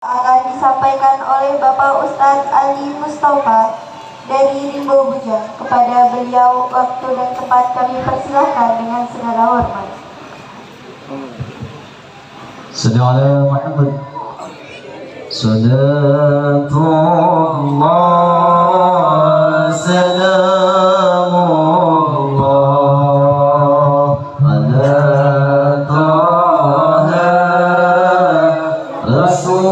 akan disampaikan oleh Bapak Ustadz Ali Mustafa dari Rimbo Bujang. Kepada beliau waktu dan tempat kami persilahkan dengan segala hormat. Sallallahu Muhammad. Salatullah salamullah ala taha rasulillah.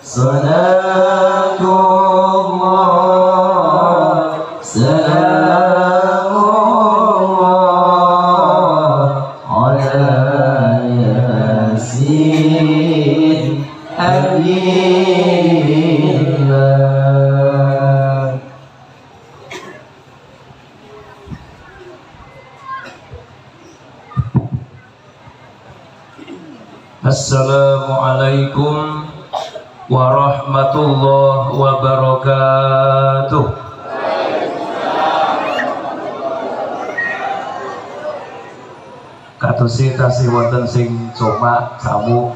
Salatullah salamullah ala yasin Alillah. Assalamualaikum warahmatullahi wabarakatuh. Katusi tasih wonten sing coma samuk.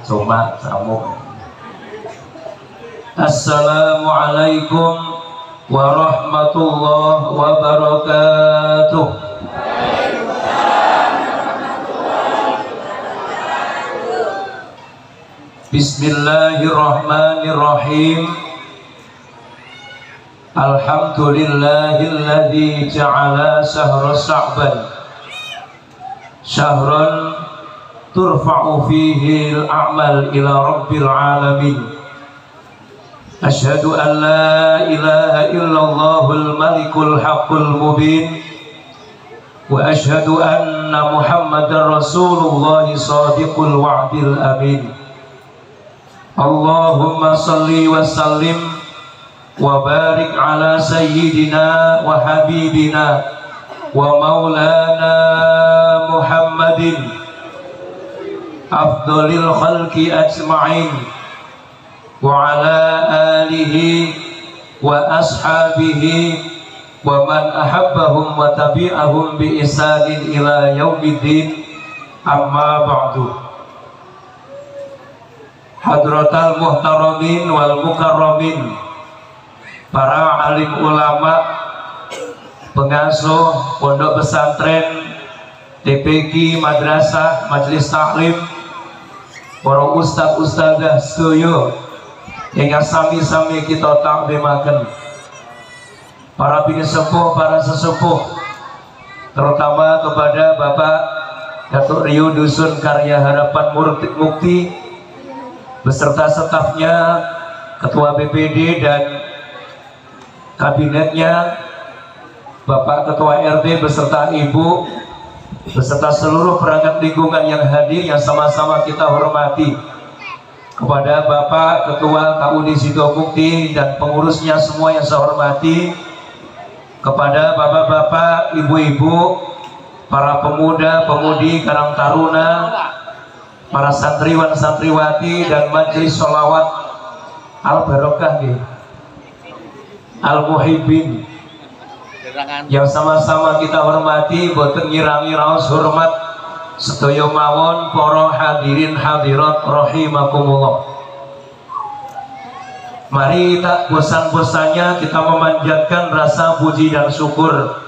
Assalamualaikum warahmatullahi wabarakatuh. Bismillahirrahmanirrahim. Alhamdulillahilladzi ja'ala syahra Sya'ban syahran turfa'u fihi al-a'mal ila rabbil alamin. Asyhadu an la ilaha illallahul malikul haqqul mubin wa asyhadu anna muhammadar rasulullah shadiqul wa'dil amin. Allahumma salli wa sallim wa barik ala sayyidina wa habibina wa maulana Muhammadin afdalil khalqi ajma'in wa ala alihi wa ashabihi wa man ahabbahum wa tabi'ahum bi ihsanin ila yaumiddin. Amma ba'du. Hadratal muhtaramin wal mukarramin, para alim ulama, pengasuh pondok pesantren, TPQ, madrasah, majelis taklim, para ustad-ustadzah sedoyo ingkang sami-sami kita taklimaken, para bini sepuh, para sesepuh, terutama kepada Bapak Datuk Rio Dusun Karya Harapan Mukti beserta stafnya, ketua BPD dan kabinetnya, Bapak Ketua RT beserta Ibu, beserta seluruh perangkat lingkungan yang hadir yang sama-sama kita hormati, kepada Bapak Ketua KUD Sidomukti dan pengurusnya semua yang saya hormati, kepada bapak-bapak, ibu-ibu, para pemuda-pemudi Karang Taruna, para santriwan santriwati dan majelis sholawat al-barokah al-muhibbin yang sama-sama kita hormati, boten ngirangi raos hormat sedaya mawon para hadirin hadirat rahimakumullah. Mari tak bosan-bosannya kita memanjatkan rasa puji dan syukur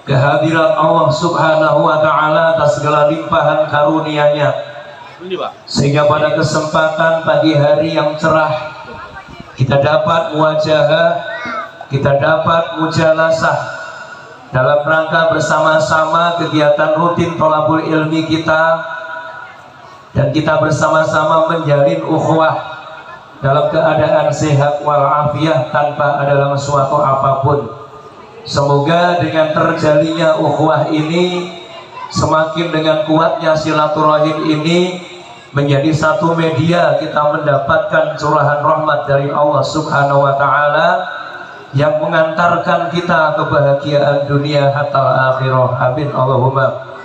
kehadirat Allah Subhanahu wa Ta'ala atas segala limpahan karunia-Nya, sehingga pada kesempatan pagi hari yang cerah kita dapat muwajahah, kita dapat mujalasah dalam rangka bersama-sama kegiatan rutin thalabul ilmi kita, dan kita bersama-sama menjalin ukhuwah dalam keadaan sehat walafiat tanpa ada dalam suatu apapun. Semoga dengan terjalinnya ukhuwah ini, semakin dengan kuatnya silaturahim ini menjadi satu media kita mendapatkan curahan rahmat dari Allah Subhanahu wa Ta'ala yang mengantarkan kita kebahagiaan dunia hatta akhirah. Amin Allahumma.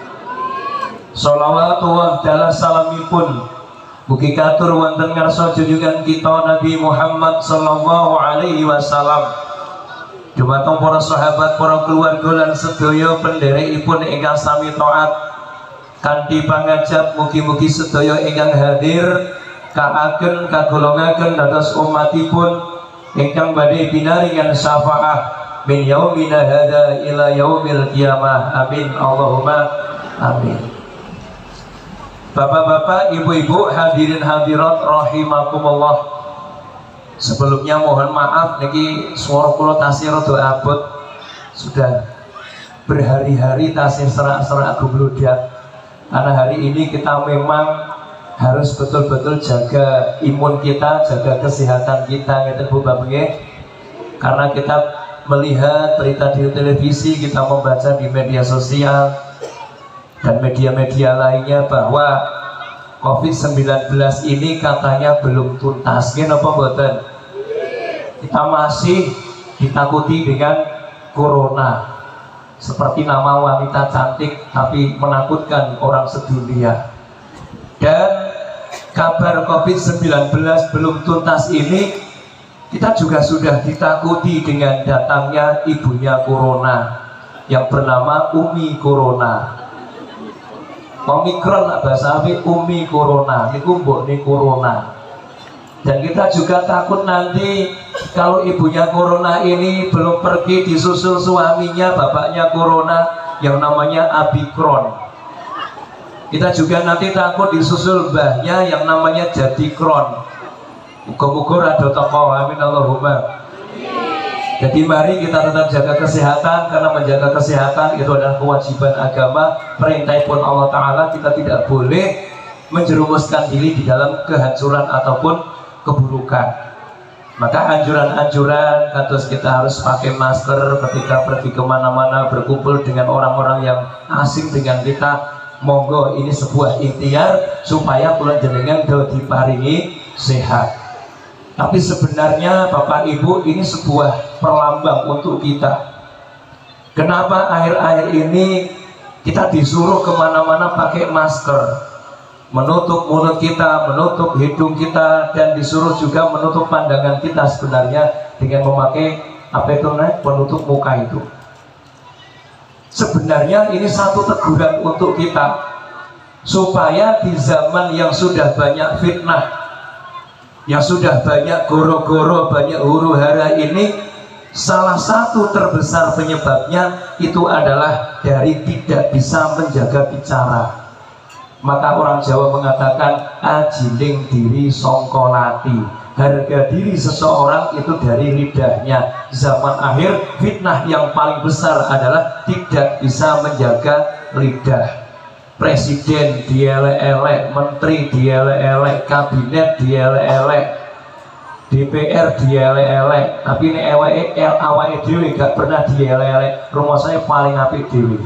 Sholawatullah dala salamipun mugi katur wonten ngarsa junjungan kita Nabi Muhammad sallallahu alaihi wasallam, dumateng para sahabat, para keluarga lan sedaya penderekipun ingkang sami taat, kanthi pangajap mugi-mugi sedaya ingkang hadir kaaken kagolongaken dados umatipun ingkang badhe pinaringan syafaat min yaumina hadza ila yaumil qiyamah. Amin Allahumma amin. Bapak-bapak, ibu-ibu, hadirin hadirat rahimakumullah. Sebelumnya mohon maaf niki swara kula tasih rada abot. Sudah berhari-hari tasih serak-serak gubludak. Karena hari ini kita memang harus betul-betul jaga imun kita, jaga kesehatan kita, ngeten Bu Bapak nggih. Karena kita melihat berita di televisi, kita membaca di media sosial dan media-media lainnya bahwa COVID-19 ini katanya belum tuntas. Nggih napa mboten? Kita masih ditakuti dengan corona. Seperti nama wanita cantik tapi menakutkan orang sedunia. Dan kabar COVID-19 belum tuntas ini, kita juga sudah ditakuti dengan datangnya ibunya corona yang bernama Umi Corona. Omikron lah bahasa Arab, Umi Corona, niku mbokne corona. Dan kita juga takut nanti kalau ibunya corona ini belum pergi disusul suaminya, bapaknya corona yang namanya Abikron. Kita juga nanti takut disusul mbahnya yang namanya Jadikron. Muga-muga rada teko, amin Allahumma. Jadi mari kita tetap jaga kesehatan, karena menjaga kesehatan itu adalah kewajiban agama. Perintah pun Allah Ta'ala, kita tidak boleh menjerumuskan diri di dalam kehancuran ataupun keburukan. Maka anjuran-anjuran kados kita harus pakai masker ketika pergi kemana-mana, berkumpul dengan orang-orang yang asing dengan kita, monggo ini sebuah ikhtiar supaya kula jenengan do diparingi sehat. Tapi sebenarnya Bapak Ibu, ini sebuah perlambang untuk kita. Kenapa akhir-akhir ini kita disuruh kemana-mana pakai masker, menutup mulut kita, menutup hidung kita, dan disuruh juga menutup pandangan kita sebenarnya dengan memakai apa itu penutup muka itu. Sebenarnya ini satu teguran untuk kita, supaya di zaman yang sudah banyak fitnah, yang sudah banyak goro-goro, banyak huru-hara ini, salah satu terbesar penyebabnya itu adalah dari tidak bisa menjaga bicara. Maka orang Jawa mengatakan ajiling diri songkolati, harga diri seseorang itu dari lidahnya. Zaman akhir fitnah yang paling besar adalah tidak bisa menjaga lidah. Presiden dielek-elek, menteri dielek-elek, kabinet dielek-elek, DPR dielek-elek, tapi ini awake dhewe gak pernah dielek-elek. Rumah saya paling apik dhewe.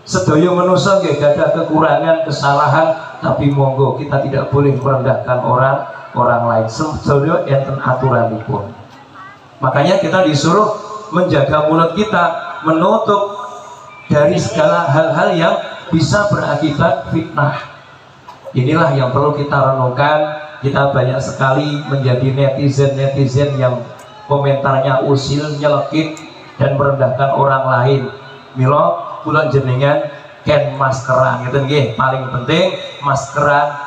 Sedaya manusia nggih gadah kekurangan, kesalahan, tapi monggo kita tidak boleh merendahkan orang lain. Sedaya enten aturanipun. Makanya kita disuruh menjaga mulut kita, menutup dari segala hal-hal yang bisa berakibat fitnah. Inilah yang perlu kita renungkan. Kita banyak sekali menjadi netizen yang komentarnya usil, nyelekit, dan merendahkan orang lain. Milo kula jenengan ken maskeran gitu nggih. Paling penting maskeran,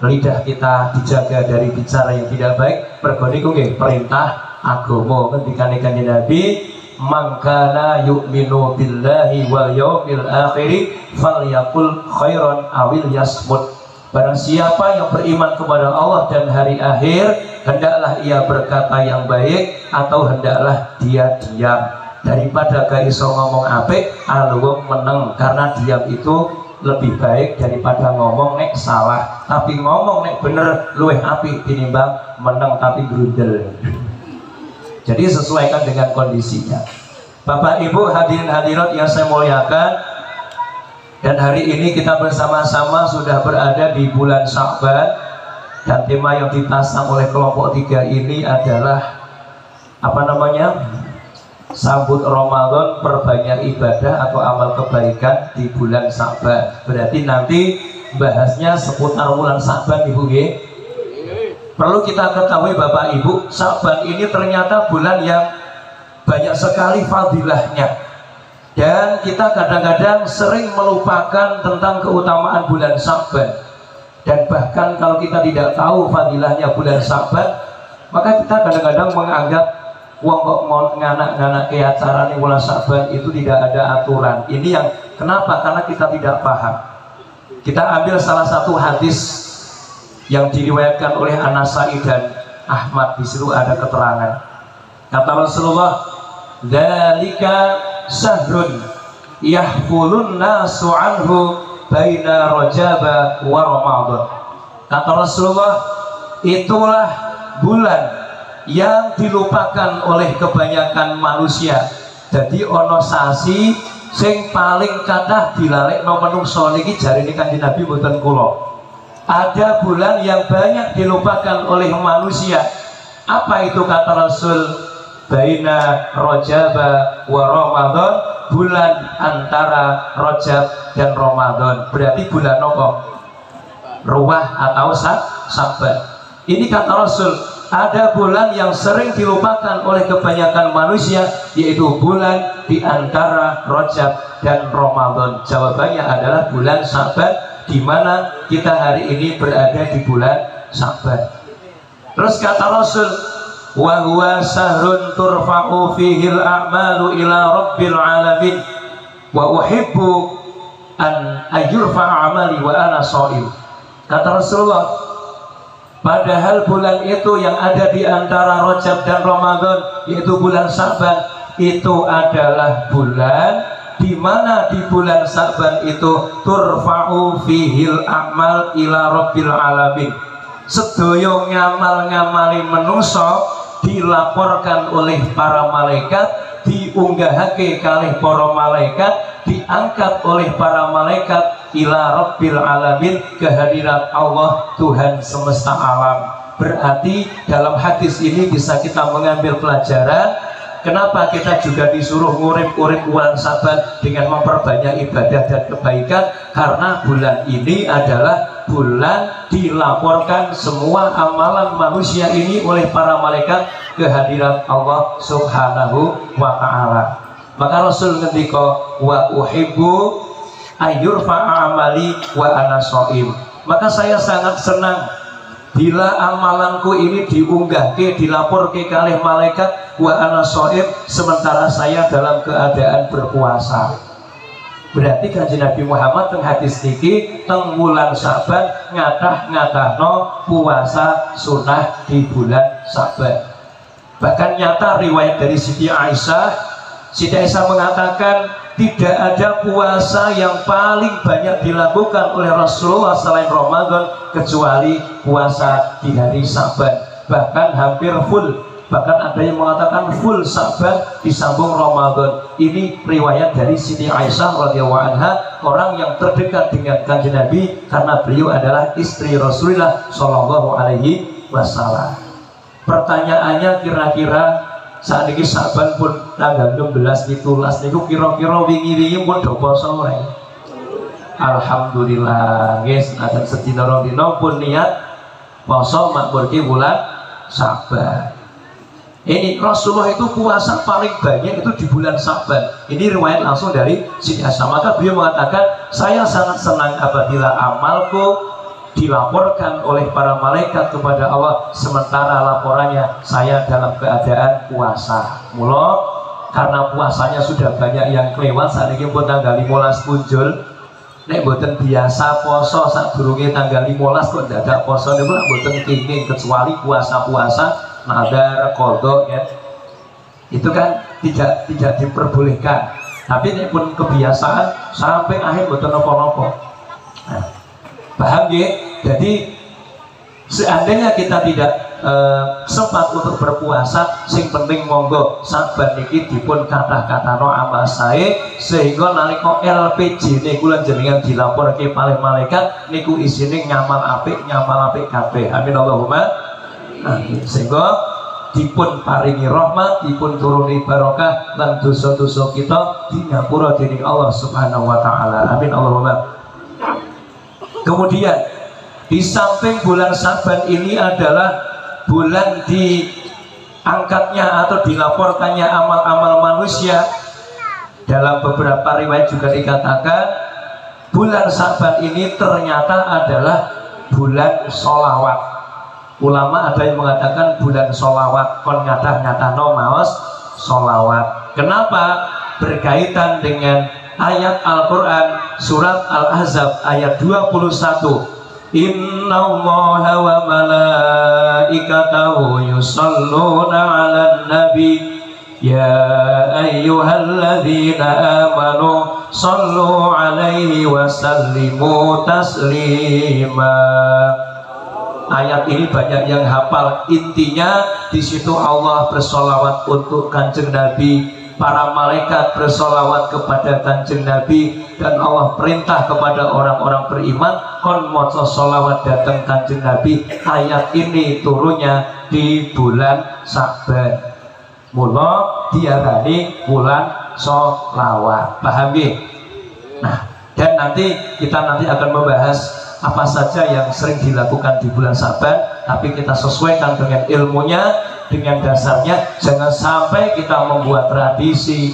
lidah kita dijaga dari bicara yang tidak baik. Mergo niku nggih perintah agama. Ngendikane Kanjeng Nabi, mangkana yu'minu billahi wal yaumil akhir falyakul khairan awil yasmut. Barang siapa yang beriman kepada Allah dan hari akhir, hendaklah ia berkata yang baik atau hendaklah dia diam. Daripada gak iso ngomong apik, alung meneng, karena diam itu lebih baik daripada ngomong nek salah. Tapi ngomong nek bener luwih apik tinimbang meneng tapi grundel. Jadi sesuaikan dengan kondisinya. Bapak Ibu hadirin hadirat yang saya muliakan, dan hari ini kita bersama-sama sudah berada di bulan Sya'ban, dan tema yang dipasang oleh kelompok 3 ini adalah apa namanya? Sambut Ramadan, perbanyak ibadah atau amal kebaikan di bulan Sya'ban. Berarti nanti bahasnya seputar bulan Sya'ban, Ibu nggih. Perlu kita ketahui Bapak Ibu, Sya'ban ini ternyata bulan yang banyak sekali fadilahnya. Dan kita kadang-kadang sering melupakan tentang keutamaan bulan Sya'ban. Dan bahkan kalau kita tidak tahu fadilahnya bulan Sya'ban, maka kita kadang-kadang menganggap wong kok mau nganak-nganak ke acara di bulan Sya'ban itu tidak ada aturan. Ini yang kenapa? Karena kita tidak paham. Kita ambil salah satu hadis yang diriwayatkan oleh An-Nasa'i dan Ahmad. Di situ ada keterangan. Kata Rasulullah, "Dzalika syahrun yahfulun nasu anhu baina Rajab wa Ramadan." Kata Rasulullah, itulah bulan yang dilupakan oleh kebanyakan manusia. Jadi ono sasi sing paling kathah dilalekno menungso niki jarine Kanjeng Nabi mboten kula. Ada bulan yang banyak dilupakan oleh manusia. Apa itu kata Rasul? Baina Rajab wa Ramadan, bulan antara Rajab dan Ramadan. Berarti bulan apa? Ruwah atau Sya'ban. Ini kata Rasul, ada bulan yang sering dilupakan oleh kebanyakan manusia, yaitu bulan di antara Rajab dan Ramadan. Jawabannya adalah bulan Sya'ban, di mana kita hari ini berada di bulan Sya'ban. Terus kata Rasul, wa huwa syahrun turfa'u fihi al-a'malu ila rabbil alamin wa uhibbu an ayurfa'a amali wa ana sha'im. Kata Rasulullah, padahal bulan itu yang ada di antara Rajab dan Ramadan, yaitu bulan Sya'ban, itu adalah bulan di mana di bulan Sya'ban itu turfa'u fihil a'mal ila rabbil alamin. Sedaya ngamal-ngamali menungso dilaporkan oleh para malaikat, diunggahake kalih para malaikat, diangkat oleh para malaikat ila rabbil alamin, kehadirat Allah Tuhan semesta alam. Berarti dalam hadis ini bisa kita mengambil pelajaran kenapa kita juga disuruh ngurip-urip bulan Sya'ban dengan memperbanyak ibadah dan kebaikan, karena bulan ini adalah bulan dilaporkan semua amalan manusia ini oleh para malaikat kehadirat Allah Subhanahu wa ta'ala. Maka Rasul ngendika, wa uhibbu ayyurfa'a amali wa ana sha'im. Maka saya sangat senang bila amalanku ini diunggahke, dilaporke kalih malaikat wa ana sha'im, sementara saya dalam keadaan berpuasa. Berarti Kanjeng Nabi Muhammad teng hadis niki teng bulan Sya'ban ngatah-ngatahno puasa sunnah di bulan Sya'ban. Bahkan nyata riwayat dari Siti Aisyah mengatakan tidak ada puasa yang paling banyak dilakukan oleh Rasulullah selain Ramadan kecuali puasa di hari Sya'ban. Bahkan hampir full. Bahkan ada yang mengatakan full Sya'ban disambung Ramadan. Ini riwayat dari Siti Aisyah radhiyallahu anha, orang yang terdekat dengan Kanjeng Nabi karena beliau adalah istri Rasulullah sallallahu alaihi wasallam. Pertanyaannya, kira-kira saat ini Sya'ban pun tanggal 16 17 niku kira-kira wingi-wingi pun do poso ora? Alhamdulillah, guys, ada sedina rong dina pun niat poso makmurke bulan Sya'ban. Ini Rasulullah itu puasa paling banyak itu di bulan Sya'ban. Ini riwayat langsung dari Siti Aisyah. Maka beliau mengatakan, saya sangat senang apabila amalku dilaporkan oleh para malaikat kepada Allah, sementara laporannya saya dalam keadaan puasa. Mula karena puasanya sudah banyak yang kelewat, saat ini pun tanggal 15 punjul. Nek boten biasa poso sadurunge tanggal 15 kok dadak poso niku lak boten kenging, kecuali puasa-puasa nadar qadha ya. Itu kan tidak diperbolehkan. Tapi ini pun kebiasaan sampai akhir boten napa-napa. Nah, paham nggih? Jadi seandainya kita tidak sempat untuk berpuasa, sing penting monggo Sya'ban niki dipun kathah-kathahno amal sae, sehingga nalika LPJ niku lan jenengan dilaporke paling malaikat niku isine ngamal apik kabeh. Amin Allahumma amin. Sehingga dipun paringi rahmat, dipun turuni barokah lan dosa-dosa kita di ngapura dening Allah Subhanahu wa taala. Amin Allahumma. Kemudian di samping bulan Sya'ban ini adalah bulan diangkatnya atau dilaporkannya amal-amal manusia, Dalam beberapa riwayat juga dikatakan bulan Sa'ban ini ternyata adalah bulan sholawat. Ulama ada yang mengatakan bulan sholawat, kon nyata no maos sholawat. Kenapa? Berkaitan dengan ayat Al-Quran surat Al-Ahzab ayat 21. Innallaha wa malaikatahu yusalluna 'alan nabi ya ayyuhalladzina amanu sallu 'alaihi wa sallimu taslima. Ayat ini banyak yang hafal. Intinya di situ Allah bersolawat untuk Kanjeng Nabi, para malaikat bersolawat kepada Kanjeng Nabi, dan Allah perintah kepada orang-orang beriman kon maca solawat datang Kanjeng Nabi. Ayat ini turunnya di bulan Sa'ban, mula diarani bulan solawat. Paham ya? Nah, dan kita nanti akan membahas apa saja yang sering dilakukan di bulan Sa'ban, tapi kita sesuaikan dengan ilmunya, dengan dasarnya. Jangan sampai kita membuat tradisi,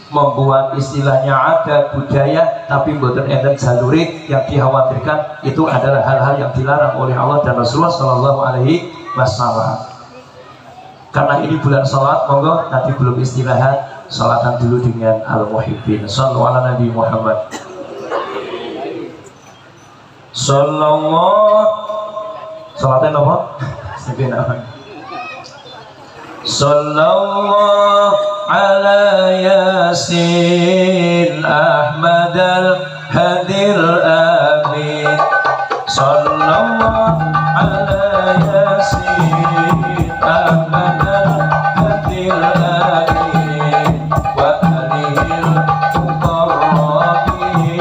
membuat istilahnya adat budaya, tapi mboten enten jaluri. Yang dikhawatirkan itu adalah hal-hal yang dilarang oleh Allah dan Rasulullah Shallallahu Alaihi Wasallam. Karena ini bulan salat, monggo nanti belum istirahat, salatan dulu dengan al-muhibbin. Sallu ala Nabi Muhammad. Sallallahu salatnya apa? Sallallahu ala Yasin Ahmad al-Hadir Amin. Sallallahu ala Yasin Ahmad al-Hadir Amin wa alihil muqarrabin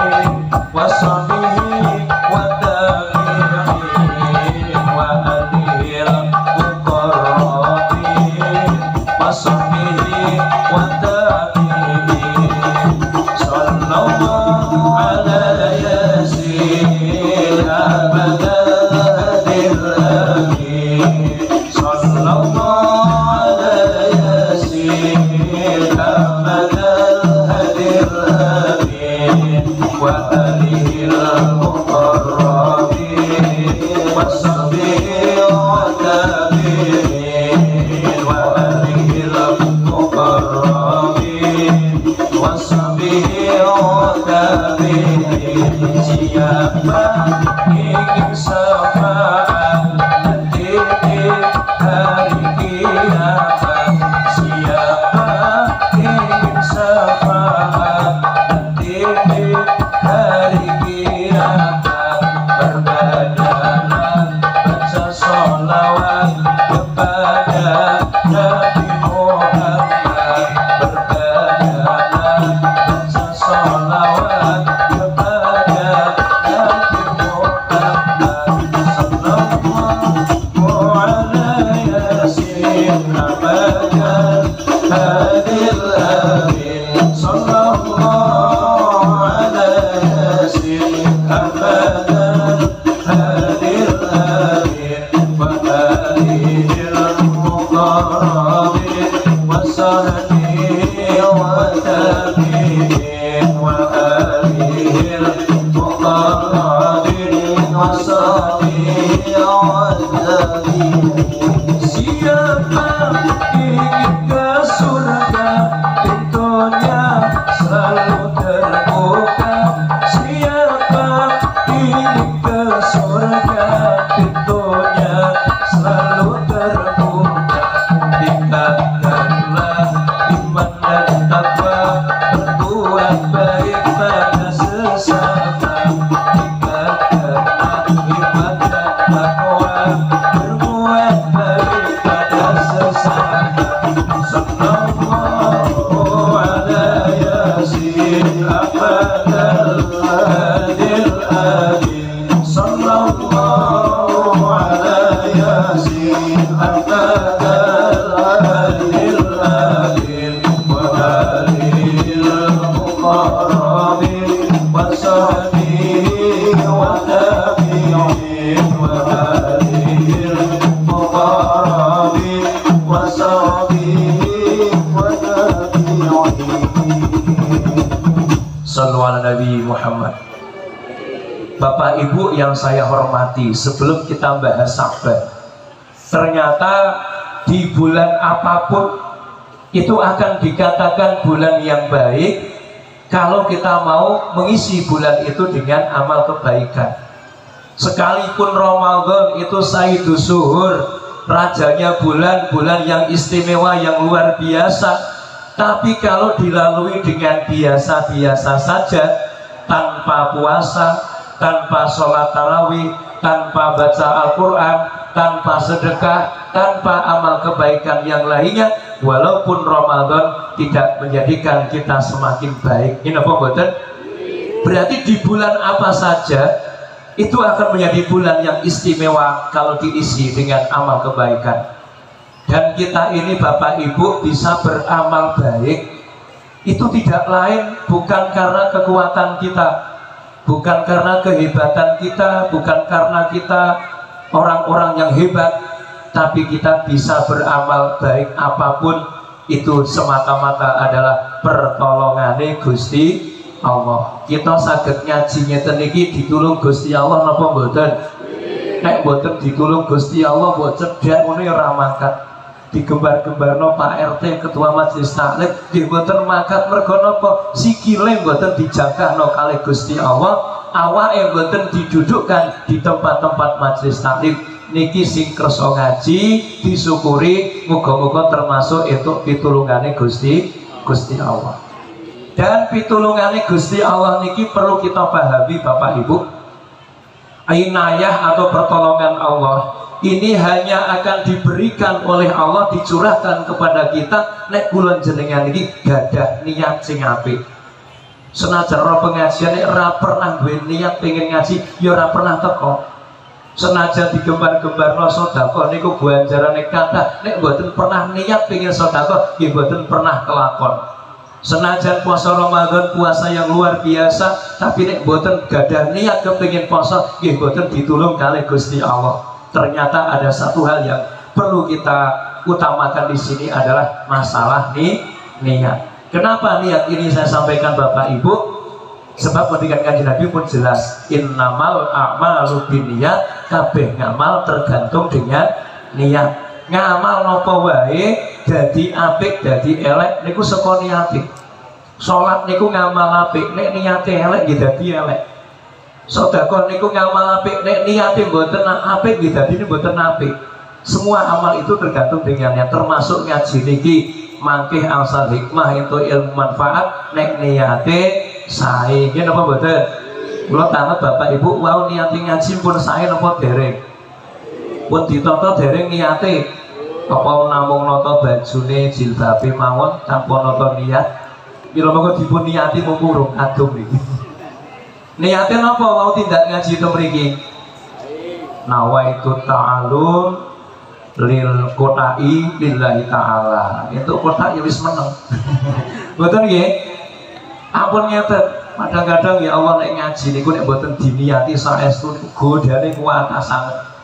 wa sahbihi wa tabi'in wa alihil muqarrabin wa sahbihi wa tabi'in. Sallallahu ala Yasin Ahmad al-Hadir Amin. Sallallahu ala Yasin Ahmad al-Hadir Amin wa alihil muqarrabin wa sahbihi wa tabi'in wa alihil muqarrabin wa sahbihi wa tabi'in. Siapa ingin syafaat nanti di hari kiamat, siapa ingin syafaat nanti di hari kiamat, berbadalah baca sholawat kepada Nabi Muhammad, berbadalah baca sholawat kepada Nabi Muhammad. Sallallahu ala Yasin Ahmad al-Hadir Amin. Sallallahu ala Yasin Ahmad al-Hadir Amin wa alihil muqarrabin wa sahbihi wa tabi'in wa alihil muqarrabin wa sahbihi wa tabi'in. Siapa ingin ke surga, pintunya selalu terbuka. Siapa ingin ke surga, pintunya selalu terbuka. Tingkatkanlah iman dan takwa, berbuat baik pada sesama. Tingkatkanlah iman dan takwa, berbuat baik pada sesama. ala Nabi Muhammad. Bapak Ibu yang saya hormati, sebelum kita bahas Sa'ban, ternyata di bulan apapun itu akan dikatakan bulan yang baik kalau kita mau mengisi bulan itu dengan amal kebaikan. Sekalipun Ramadan itu Sayyidus Suhur, rajanya bulan-bulan yang istimewa, yang luar biasa, tapi kalau dilalui dengan biasa-biasa saja, tanpa puasa, tanpa sholat tarawih, tanpa baca Al-Quran, tanpa sedekah, tanpa amal kebaikan yang lainnya, walaupun Ramadan tidak menjadikan kita semakin baik. Ini apa betul? Berarti di bulan apa saja itu akan menjadi bulan yang istimewa kalau diisi dengan amal kebaikan. Dan kita ini Bapak Ibu bisa beramal baik itu tidak lain bukan karena kekuatan kita, bukan karena kehebatan kita, bukan karena kita orang-orang yang hebat, tapi kita bisa beramal baik apapun itu semata-mata adalah pertolongane Gusti Allah. Kita saged ngaji ngeten iki ditulung Gusti Allah napa mboten? Nek mboten ditulung Gusti Allah mbok cedhak ngono ya ora mangkat. Digembar-gembarno Pak RT Ketua Majelis Taklim nggih mboten mangkat mergo napa? Sikile mboten dijagahno kalih Gusti Allah, awake mboten didudukkan di tempat-tempat majelis taklim. Niki sing kersa ngaji disyukuri, muga-muga termasuk itu pitulungane Gusti Allah. Dan pitulungane Gusti Allah niki perlu kita pahami Bapak Ibu. Inayah atau pertolongan Allah ini hanya akan diberikan oleh Allah, dicurahkan kepada kita nek kula jenengan iki gadah niat sing apik. Senajan ora pengajian nek ora pernah duwe niat pengen ngaji ya ora pernah teko. Senajan digembar-gembarno sedekah niku ganjarane kathah, nek mboten pernah niat pengen sedekah nggih mboten pernah kelakon. Senajan puasa Ramadan puasa yang luar biasa, tapi nek mboten gadah niat kepengin puasa nggih mboten ditulung kalih Gusti Allah. Ternyata ada satu hal yang perlu kita utamakan di sini adalah masalah niat. Kenapa niat ini saya sampaikan Bapak Ibu? Sebab pendidikan Kanjeng Nabi pun jelas, innamal a'malu binniyat, kabeh ngamal tergantung dengan niat. Ngamal napa wae dadi apik dadi elek niku saka niate. Salat niku ngamal apik nek niate elek nggih dadi elek. Sedekah niku ngamal apik nek niate mboten apik nggih dadi mboten apik. Semua amal itu tergantung dengannya, termasuk ngaji niki mangke asal hikmah itu ilmu manfaat nek niate sae. Nggih napa mboten? Kula tanut Bapak Ibu wau niati ngaji pun sae napa dereng? Pun ditata dereng niate. Apa namung nata bajune jilbabe mawon tanpa nata niat. Mila monggo dipun niati mung urung adung niki. Niate napa wau tindak ngaji to mriki? Nawaitu ta'alum lil kotai lillahi ta'ala. Itu kotak ya wis meneng. Mboten nggih? Ampun ngeten, kadang-kadang ya Allah nek ngaji niku nek mboten diniati saestu godane kuat sanget.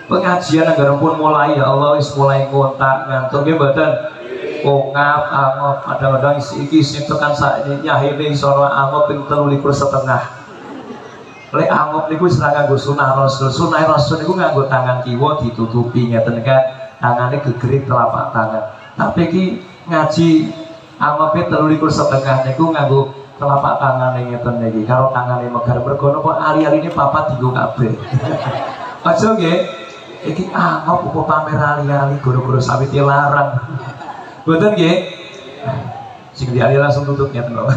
Pengajian agar pun mulai ya Allah wis mulai kontak ngantuk nggih mboten. Ongap angop kadang-kadang iki sing tekan sak nyahile sora angop ping 3,5. Lek angop niku wis ora nganggo sunah Rasul. Sunah Rasul niku nganggo tangan kiwa ditutupi ngeten kan, tangane gegerik telapak tangan. Tapi iki ngaji angopé 3,5 niku nganggo telapak tangan ngeten niki karo tangane megar mergo napa ali-aline papat dienggo kabeh. Aja nggih. Iki angop upo pamer ali-ali guru-guru sawit larang. Mboten nggih. Sing diali langsung tutup ngeten kok.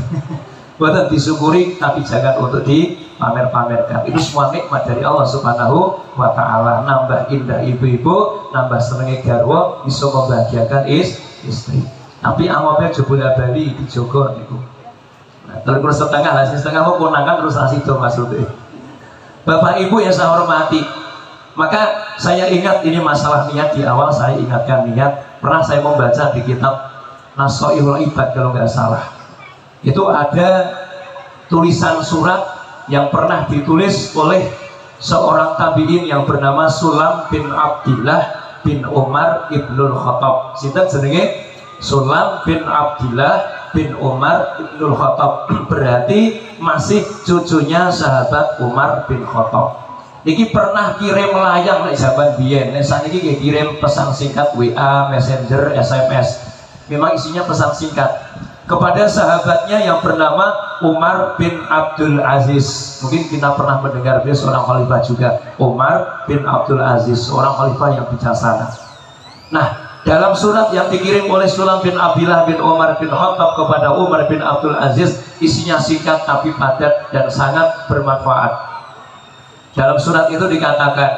Mboten disyukuri tapi jangan untuk dipamer-pamerkan. Itu semua nikmat dari Allah Subhanahu wa taala. Nambah indah ibu-ibu, nambah senenge garwa, bisa membahagiakan istri. Tapi angopnya jebula bali dijogo niku. Nah, 3,5 lah, setengah mau konangan terus asido maksudnya. Bapak Ibu yang saya hormati, maka saya ingat ini masalah niat di awal saya ingatkan niat. Pernah saya membaca di kitab Nasoihul Ibad kalau nggak salah. Itu ada tulisan surat yang pernah ditulis oleh seorang tabi'in yang bernama Sulam bin Abdillah bin Umar ibnul Khattab. Sinten jenenge? Sulam bin Abdillah bin Umar bin Khattab. Berarti masih cucunya sahabat Umar bin Khattab. Niki pernah kirim layang nek zaman biyen. Nek saniki kirim pesan singkat WA, Messenger, SMS. Memang isinya pesan singkat kepada sahabatnya yang bernama Umar bin Abdul Aziz. Mungkin kita pernah mendengar dia seorang khalifah juga, Umar bin Abdul Aziz, seorang khalifah yang bijaksana. Nah, dalam surat yang dikirim oleh Sulam bin Abdillah bin Umar bin Khattab kepada Umar bin Abdul Aziz, isinya singkat tapi padat dan sangat bermanfaat. Dalam surat itu dikatakan,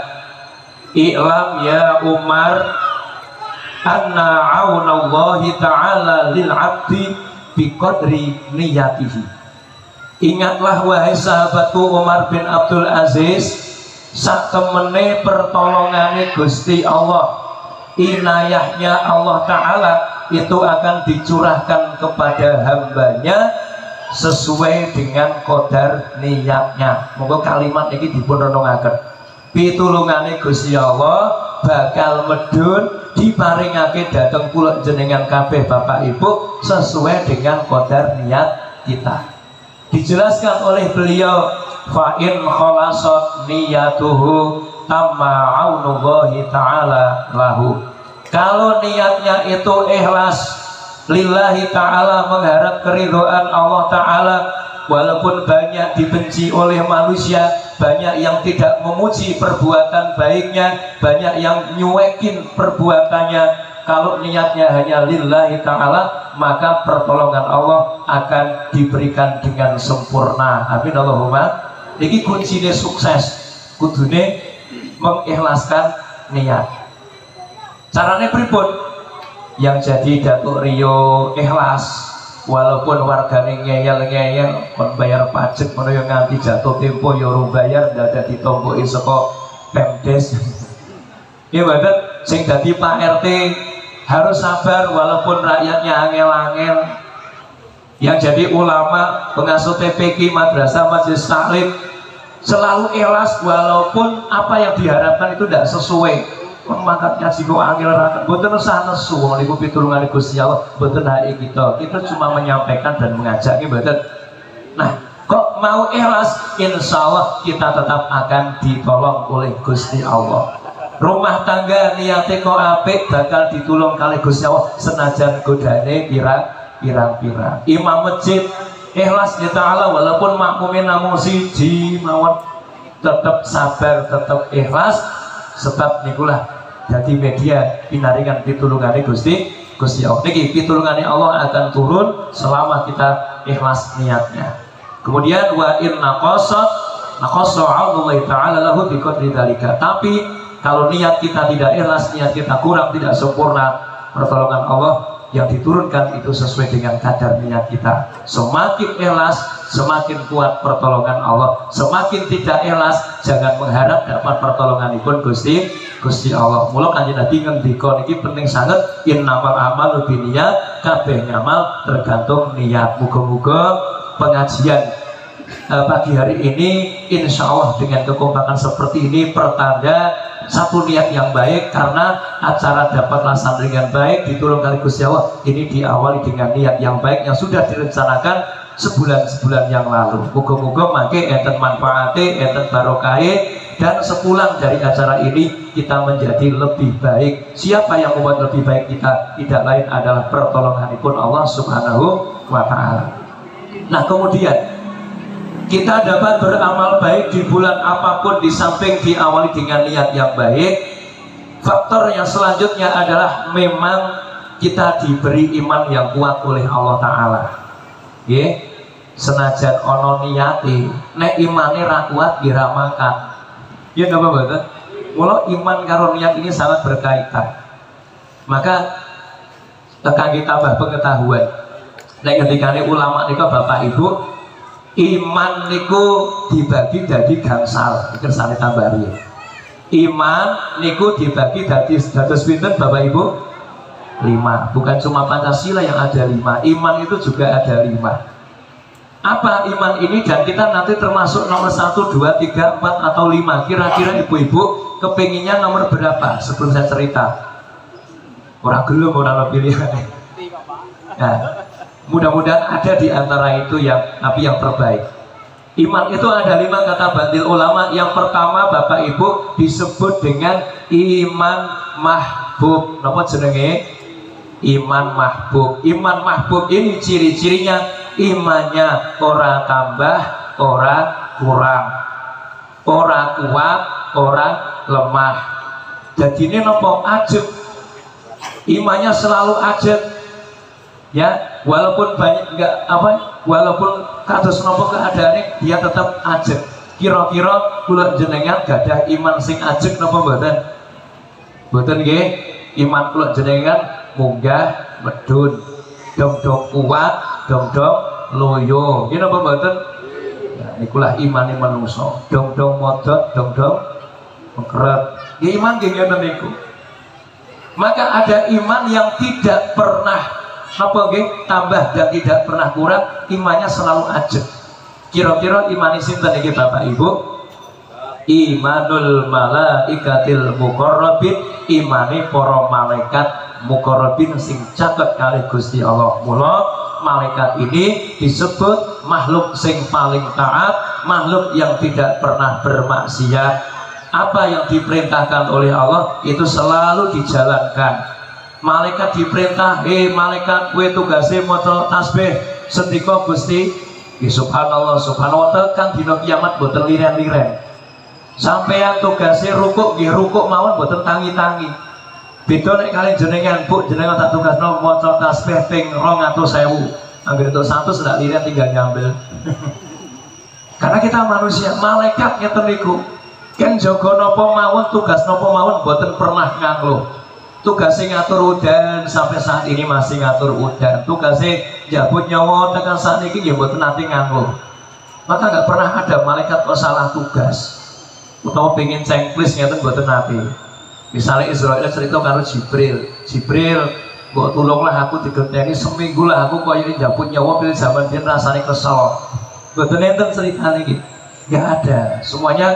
"I'lam ya Umar anna aunallahi ta'ala lil 'abdi biqadri niyatihi." Ingatlah wahai sahabatku Umar bin Abdul Aziz, sak temene pertolongane Gusti Allah, inayahnya Allah Ta'ala itu akan dicurahkan kepada hambanya sesuai dengan qadar niatnya. Moga kalimat ini dipun renungaken. Pitulungane Gusti Allah bakal medun diparingake dhateng kula jenengan kabeh Bapak Ibu sesuai dengan qadar niat kita. Dijelaskan oleh beliau, fa in khalasat niyatuhu tamma aunullahi ta'ala lahu. Kalau niatnya itu ikhlas lillahi ta'ala, mengharap keridhaan Allah Ta'ala, walaupun banyak dibenci oleh manusia, banyak yang tidak memuji perbuatan baiknya, banyak yang nyuekin perbuatannya, kalau niatnya hanya lillahi ta'ala, maka pertolongan Allah akan diberikan dengan sempurna. Amin Allahumma. Ini kuncinya sukses, kudune mengikhlaskan niat. Caranya pripun? Yang jadi Datuk Rio ikhlas, walaupun wargane ngeyel-ngeyel kon bayar pajak ngono yo nganti jatuh tempo yo ora bayar, dadak ditompoki saka Pemdes. Ya badat sing dadi Pak RT harus sabar walaupun rakyatnya angel-angel. Yang jadi ulama, pengasuh TPQ, madrasah, majelis taklim selalu ikhlas walaupun apa yang diharapkan itu tidak sesuai. Mangkatnya sing angel rakyat mboten usah nesu niku pitulungan Gusti Allah, mboten hak kita cuma menyampaikan dan mengajak mboten. Nah, kok mau ikhlas, insyaallah kita tetap akan ditolong oleh Gusti Allah. Rumah tangga niate kok apik bakal ditulung kali Gusti Allah senajan godane pirang-pirang. Imam masjid ikhlas di ta'ala walaupun makmumin namung siji mawon, tetap sabar, tetap ikhlas, sebab nikulah jadi media pinaringan pitulungane Gusti Allah. Niki pitulungane Allah akan turun selama kita ikhlas niatnya. Kemudian wa in naqasa Allah Ta'ala lahu biqadri dzalika. Tapi kalau niat kita tidak ikhlas, niat kita kurang, tidak sempurna, pertolongan Allah yang diturunkan itu sesuai dengan kadar niat kita. Semakin ikhlas, semakin kuat pertolongan Allah. Semakin tidak ikhlas, jangan mengharap dapat pertolongan pun Gusti Allah. Mula Kanjeng Nabi ngendika niki penting sangat, innamal a'malu binniyat, kabeh ngamal tergantung niat. Muga-muga pengajian pagi hari ini insya Allah dengan kekompakan seperti ini pertanda satu niat yang baik, karena acara dapat laksana dengan baik, ditulung kali Gusti Allah. Ini diawali dengan niat yang baik yang sudah direncanakan sebulan-sebulan yang lalu. Muga-muga mangke enten manfaate, enten barokahe, dan sepulang dari acara ini kita menjadi lebih baik. Siapa yang membuat lebih baik kita? Tidak lain adalah pertolonganipun Allah Subhanahu wa Ta'ala. Nah, kemudian kita dapat beramal baik di bulan apapun di samping diawali dengan niat yang baik. Faktor yang selanjutnya adalah memang kita diberi iman yang kuat oleh Allah Ta'ala. Nggih, senajan ono niati, nek imane ra kuat diramakan. Ya napa mboten? Mula iman karo niat ini sangat berkaitan. Maka tekan kita tambah pengetahuan. Nek ketikane ulama niku Bapak Ibu, iman niku dibagi dari gangsal. Kersane tambah riyo. Iman niku dibagi dari dados pinten Bapak Ibu? 5. Bukan cuma Pancasila yang ada 5. Iman itu juga ada 5. Apa iman ini? Dan kita nanti termasuk nomor 1, 2, 3, 4 atau 5. Kira-kira ibu-ibu kepinginnya nomor berapa sebelum saya cerita? Orang gelem, orang pilih. Nah, Mudah-mudahan ada di antara itu yang terbaik. Iman itu ada 5 kata bandil ulama. Yang pertama Bapak Ibu disebut dengan iman mahbub. Napa jenenge? Iman mahbub. Iman mahbub ini ciri-cirinya imannya ora tambah, ora kurang, ora kuat, ora lemah. Jadi ini napa ajeg. Imannya selalu ajeg. Ya, walaupun banyak walaupun kados napa keadaane dia tetap ajeg. Kira-kira kula jenengan gadah iman sing ajeg napa mboten? Mboten nggih. Iman kula jenengan munggah medun, dong-dong kuat, dong-dong loyo. Nggih napa mboten? Ya nikulah imane manungsa. Dong-dong modot, dong-dong mengkeret. Nggih iman nggih ngoten niku. Maka ada iman yang tidak pernah tambah dan tidak pernah kurang, imannya selalu ajeg. Kira-kira iman sinten iki Bapak Ibu? Imanul malaikatil muqarrabin, imane para malaikat muqarrabin sing caket kali Gusti Allah. Mula malaikat ini disebut makhluk sing paling taat, makhluk yang tidak pernah bermaksiat. Apa yang diperintahkan oleh Allah itu selalu dijalankan. Malaikat diperintah, malaikat kowe tugase maca tasbih sendika Gusti. Subhanallah subhanallah tekan dina kiamat boten liren-liren. Sampeyan tugase rukuk nggih rukuk mawon boten tangi-tangi. Beda nek kali jenengan Bu, jenengan tak tugasno maca tasbih ping 200.000. Angger entuk 100 ndak liren tinggal nyambel. Karena kita manusia, malaikat ngeten niku. Kan jaga napa mawon, tugas napa mawon boten pernah ngangluh. Tugasnya ngatur udan sampai saat ini masih ngatur udan. Tugasnya jabut nyawa tekan saat ini ya buat nanti nganggur. Maka nggak pernah ada malaikat kok salah tugas. Utawa pengen cengklis ngeten buat nanti. Misalnya Israel cerita karo Jibril, buat tolonglah aku digenteni seminggu lah aku kok ini jabut nyawa pilih zaman dia rasanya kesel. Buat nenten cerita ini nggak ada. Semuanya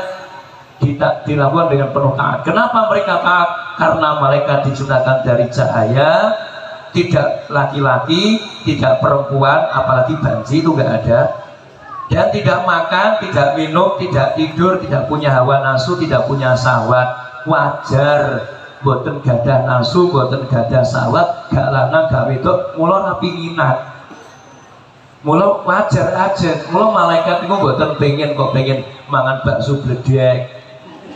dilakukan dengan penuh taat. Kenapa mereka taat? Karena mereka diciptakan dari cahaya, tidak laki-laki, tidak perempuan, apalagi banci itu nggak ada. Dan tidak makan, tidak minum, tidak tidur, tidak punya hawa nafsu, tidak punya syahwat. Wajar, boten gadah nafsu, boten gadah syahwat, gak lanang, gak wedok, mula rapi minat. Mula wajar aja. Mula malaikat itu boten pengen mangan bakso bledek,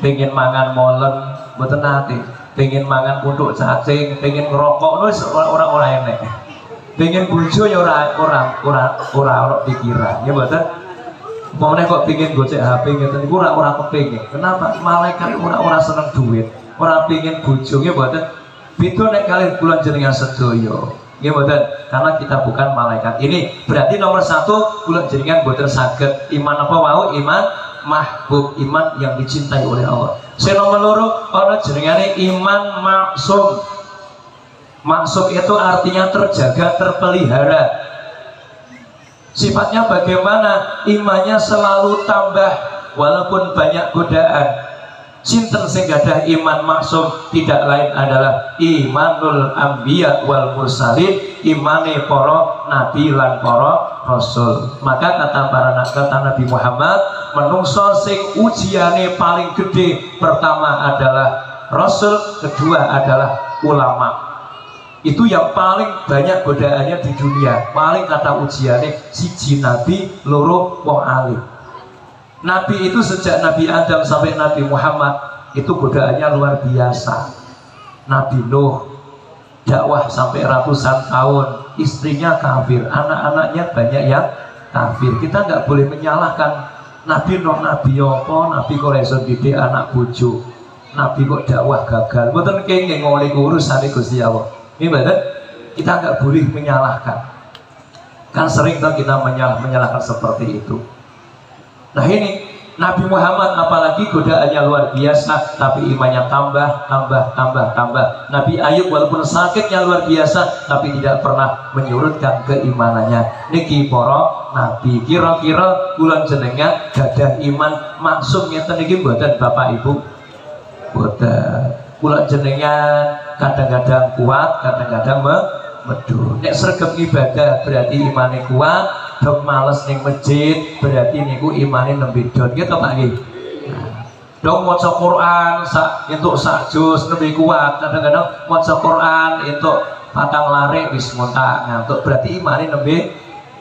pengen mangan molen, boten nate. Pengen mangan untuk cacing, pengen ngerokok, nulis orang-orang enek. Pengen bojo ya orang pikiran, ya betul. Mau kok pengen gocek HP gitu, ibu orang kepengin. Kenapa? Malaikat orang seneng duit, orang pengen bojo, ya betul. Itu nek kalian bulan jenengan sedoyo, ya betul. Karena kita bukan malaikat. Ini berarti nomor 1 bulan jenengan betul saged iman apa mau iman mahbub, iman yang dicintai oleh Allah. Nomor 2 ana jenengane iman maksum. Maksum itu artinya terjaga, terpelihara. Sifatnya bagaimana? Imannya selalu tambah walaupun banyak godaan. Sinten sing gadah iman maksum tidak lain adalah imanul anbiya wal mursalin, imane para nabi lan para rasul. Maka kata Nabi Muhammad, menungso sing ujiane paling gede pertama adalah rasul, kedua adalah ulama. Itu yang paling banyak godaannya di dunia. Paling kata ujiane siji nabi, loro wong alim. Nabi itu sejak Nabi Adam sampai Nabi Muhammad itu godaannya luar biasa. Nabi Nuh dakwah sampai ratusan tahun, istrinya kafir, anak-anaknya banyak yang kafir. Kita nggak boleh menyalahkan Nabi Nuh, Nabi apa, Nabi kok iso didik anak bojo, Nabi kok dakwah gagal. Mboten kenging ngoleh urusan Gusti Allah. Ini betul. Kita nggak boleh menyalahkan. Kan sering tuh kita menyalahkan seperti itu. Nah ini Nabi Muhammad apalagi godaannya luar biasa, tapi imannya tambah. Nabi Ayub walaupun sakitnya luar biasa, tapi tidak pernah menyurutkan keimanannya. Niki para nabi. Kira-kira bulan jenengan gadah iman maksum ngeten niki mboten Bapak Ibu? Mboten. Bulan jenengan kadang-kadang kuat, kadang-kadang medhun. Nek sregep ibadah berarti imane kuat, dok males ning masjid berarti niku imane nembe don. Gitu Pak nggih. Dong maca Quran entuk sak juz nembe kuat. Kadang-kadang maca Quran entuk patang lare wis montak ngantuk berarti imane nembe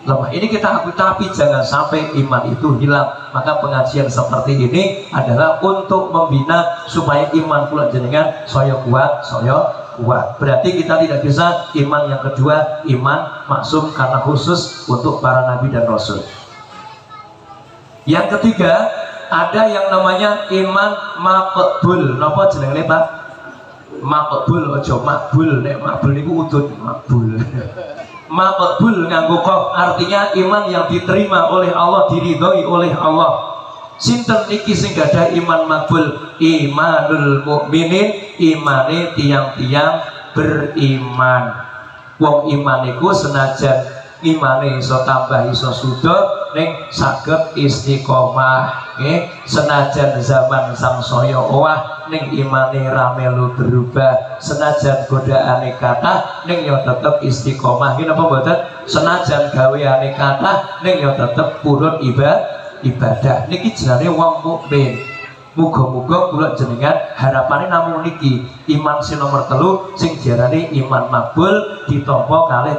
lemah. Ini kita akui, tapi jangan sampai iman itu hilang. Maka pengajian seperti ini adalah untuk membina supaya iman kula jenengan saya kuat. Berarti kita tidak bisa iman yang kedua, iman maksum karena khusus untuk para nabi dan rasul. Yang ketiga, ada yang namanya iman maqbul. Napa jenenge Pak? Maqbul aja makbul. Nek makbul niku udut makbul. Maqbul nganggo qaf artinya iman yang diterima oleh Allah, diridhoi oleh Allah. Sinten niki sing gadah iman makbul? Imanul mukminin, imane tiang-tiang beriman. Wong iman iku senajan imane iso tambah iso suda ning saged istiqomah nggih. Senajan zaman sangsaya owah ning imane ra melu berubah, senajan godaane kathah ning ya tetep istiqomah. Nggih napa mboten? Senajan gaweane kathah ning ya tetep purun ibadah. Niki jenenge wong mukmin. Muga-muga kula jenengan harapane namung niki, iman sing nomor 3 sing diarani iman makbul ditampa kalih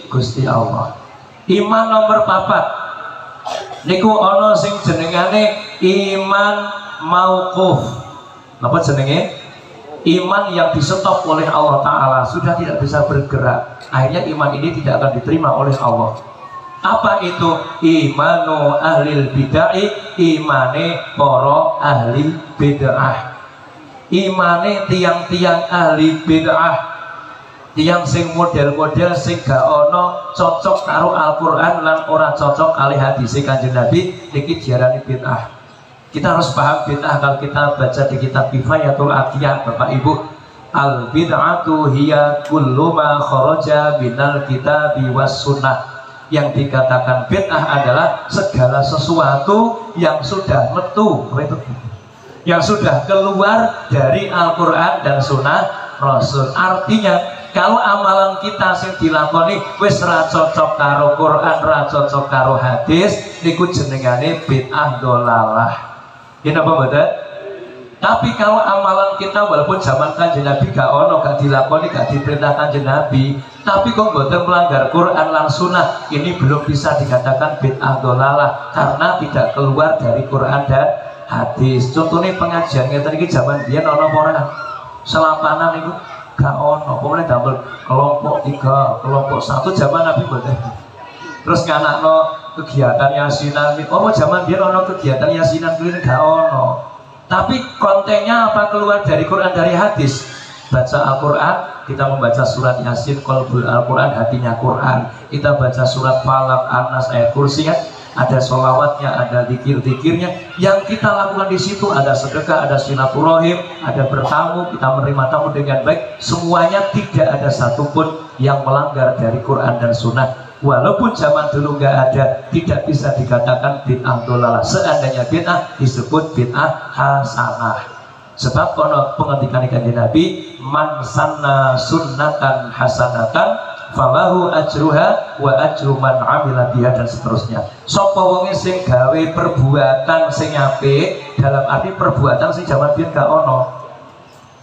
Gusti Allah. Iman nomor 4 niku ana sing jenengane iman mauquf. Napa jenenge? Iman yang disetop oleh Allah Ta'ala, sudah tidak bisa bergerak. Akhirnya iman ini tidak akan diterima oleh Allah. Apa itu? Imanu ahlil bid'ah, imane para ahli bid'ah. Imane tiang-tiang ahli bid'ah, tiang sing model-model sing gak ono cocok karo Al-Qur'an lan ora cocok kali hadis Kanjeng Nabi, niki diarani bid'ah. Kita harus paham bid'ah kalau kita baca di kitab Kifayatul Atiyah Bapak Ibu. Al bid'atu hiya kullu ma kharaja minal kitabi was sunnah. Yang dikatakan bid'ah adalah segala sesuatu yang sudah metu, yang sudah keluar dari Al-Qur'an dan sunnah Rasul. Artinya kalau amalan kita sing dilakoni wis ra cocok karo Quran, ra cocok karo hadis, niku jenengane bid'ah dolalah. Ini apa betul? Tapi kalau amalan kita walaupun zaman Kanjeng Nabi gak ono, gak dilakoni, gak diperintah Kanjeng Nabi, tapi kok betul melanggar Quran lan sunnah, ini belum bisa dikatakan bid'ah dolalah karena tidak keluar dari Quran dan hadis. Contohnya pengajian ngeten iki zaman biyen ono apa ora? Selapanan itu gak ono, pokoknya damel kelompok 3, kelompok 1 zaman Nabi mboten. Terus nganakno kegiatan yasinan, apa zaman biyen ono kegiatan yasinan kuwi gak ono. Tapi kontennya apa? Keluar dari Quran, dari hadis. Baca Al-Quran, kita membaca surat Yasin, qalbul Al-Quran, hatinya Quran. Kita baca surat Falaq, An-Nas, ayat kursi, kan? Ada sholawatnya, ada zikir-zikirnya. Yang kita lakukan di situ ada sedekah, ada silaturahim, ada bertamu, kita menerima tamu dengan baik. Semuanya tidak ada satupun yang melanggar dari Quran dan Sunnah. Walaupun zaman dulu nggak ada, tidak bisa dikatakan bid'ah dolalah. Seandainya bid'ah disebut bid'ah hasanah. Sebab kono pengendikan Kanjeng Nabi, man sanna sunnatan hasanatan falahu ajruha wa ajru man amila biha, dan seterusnya. Sapa wonge sing gawe perbuatan sing apik, dalam arti perbuatan sing zaman biyen gak ono,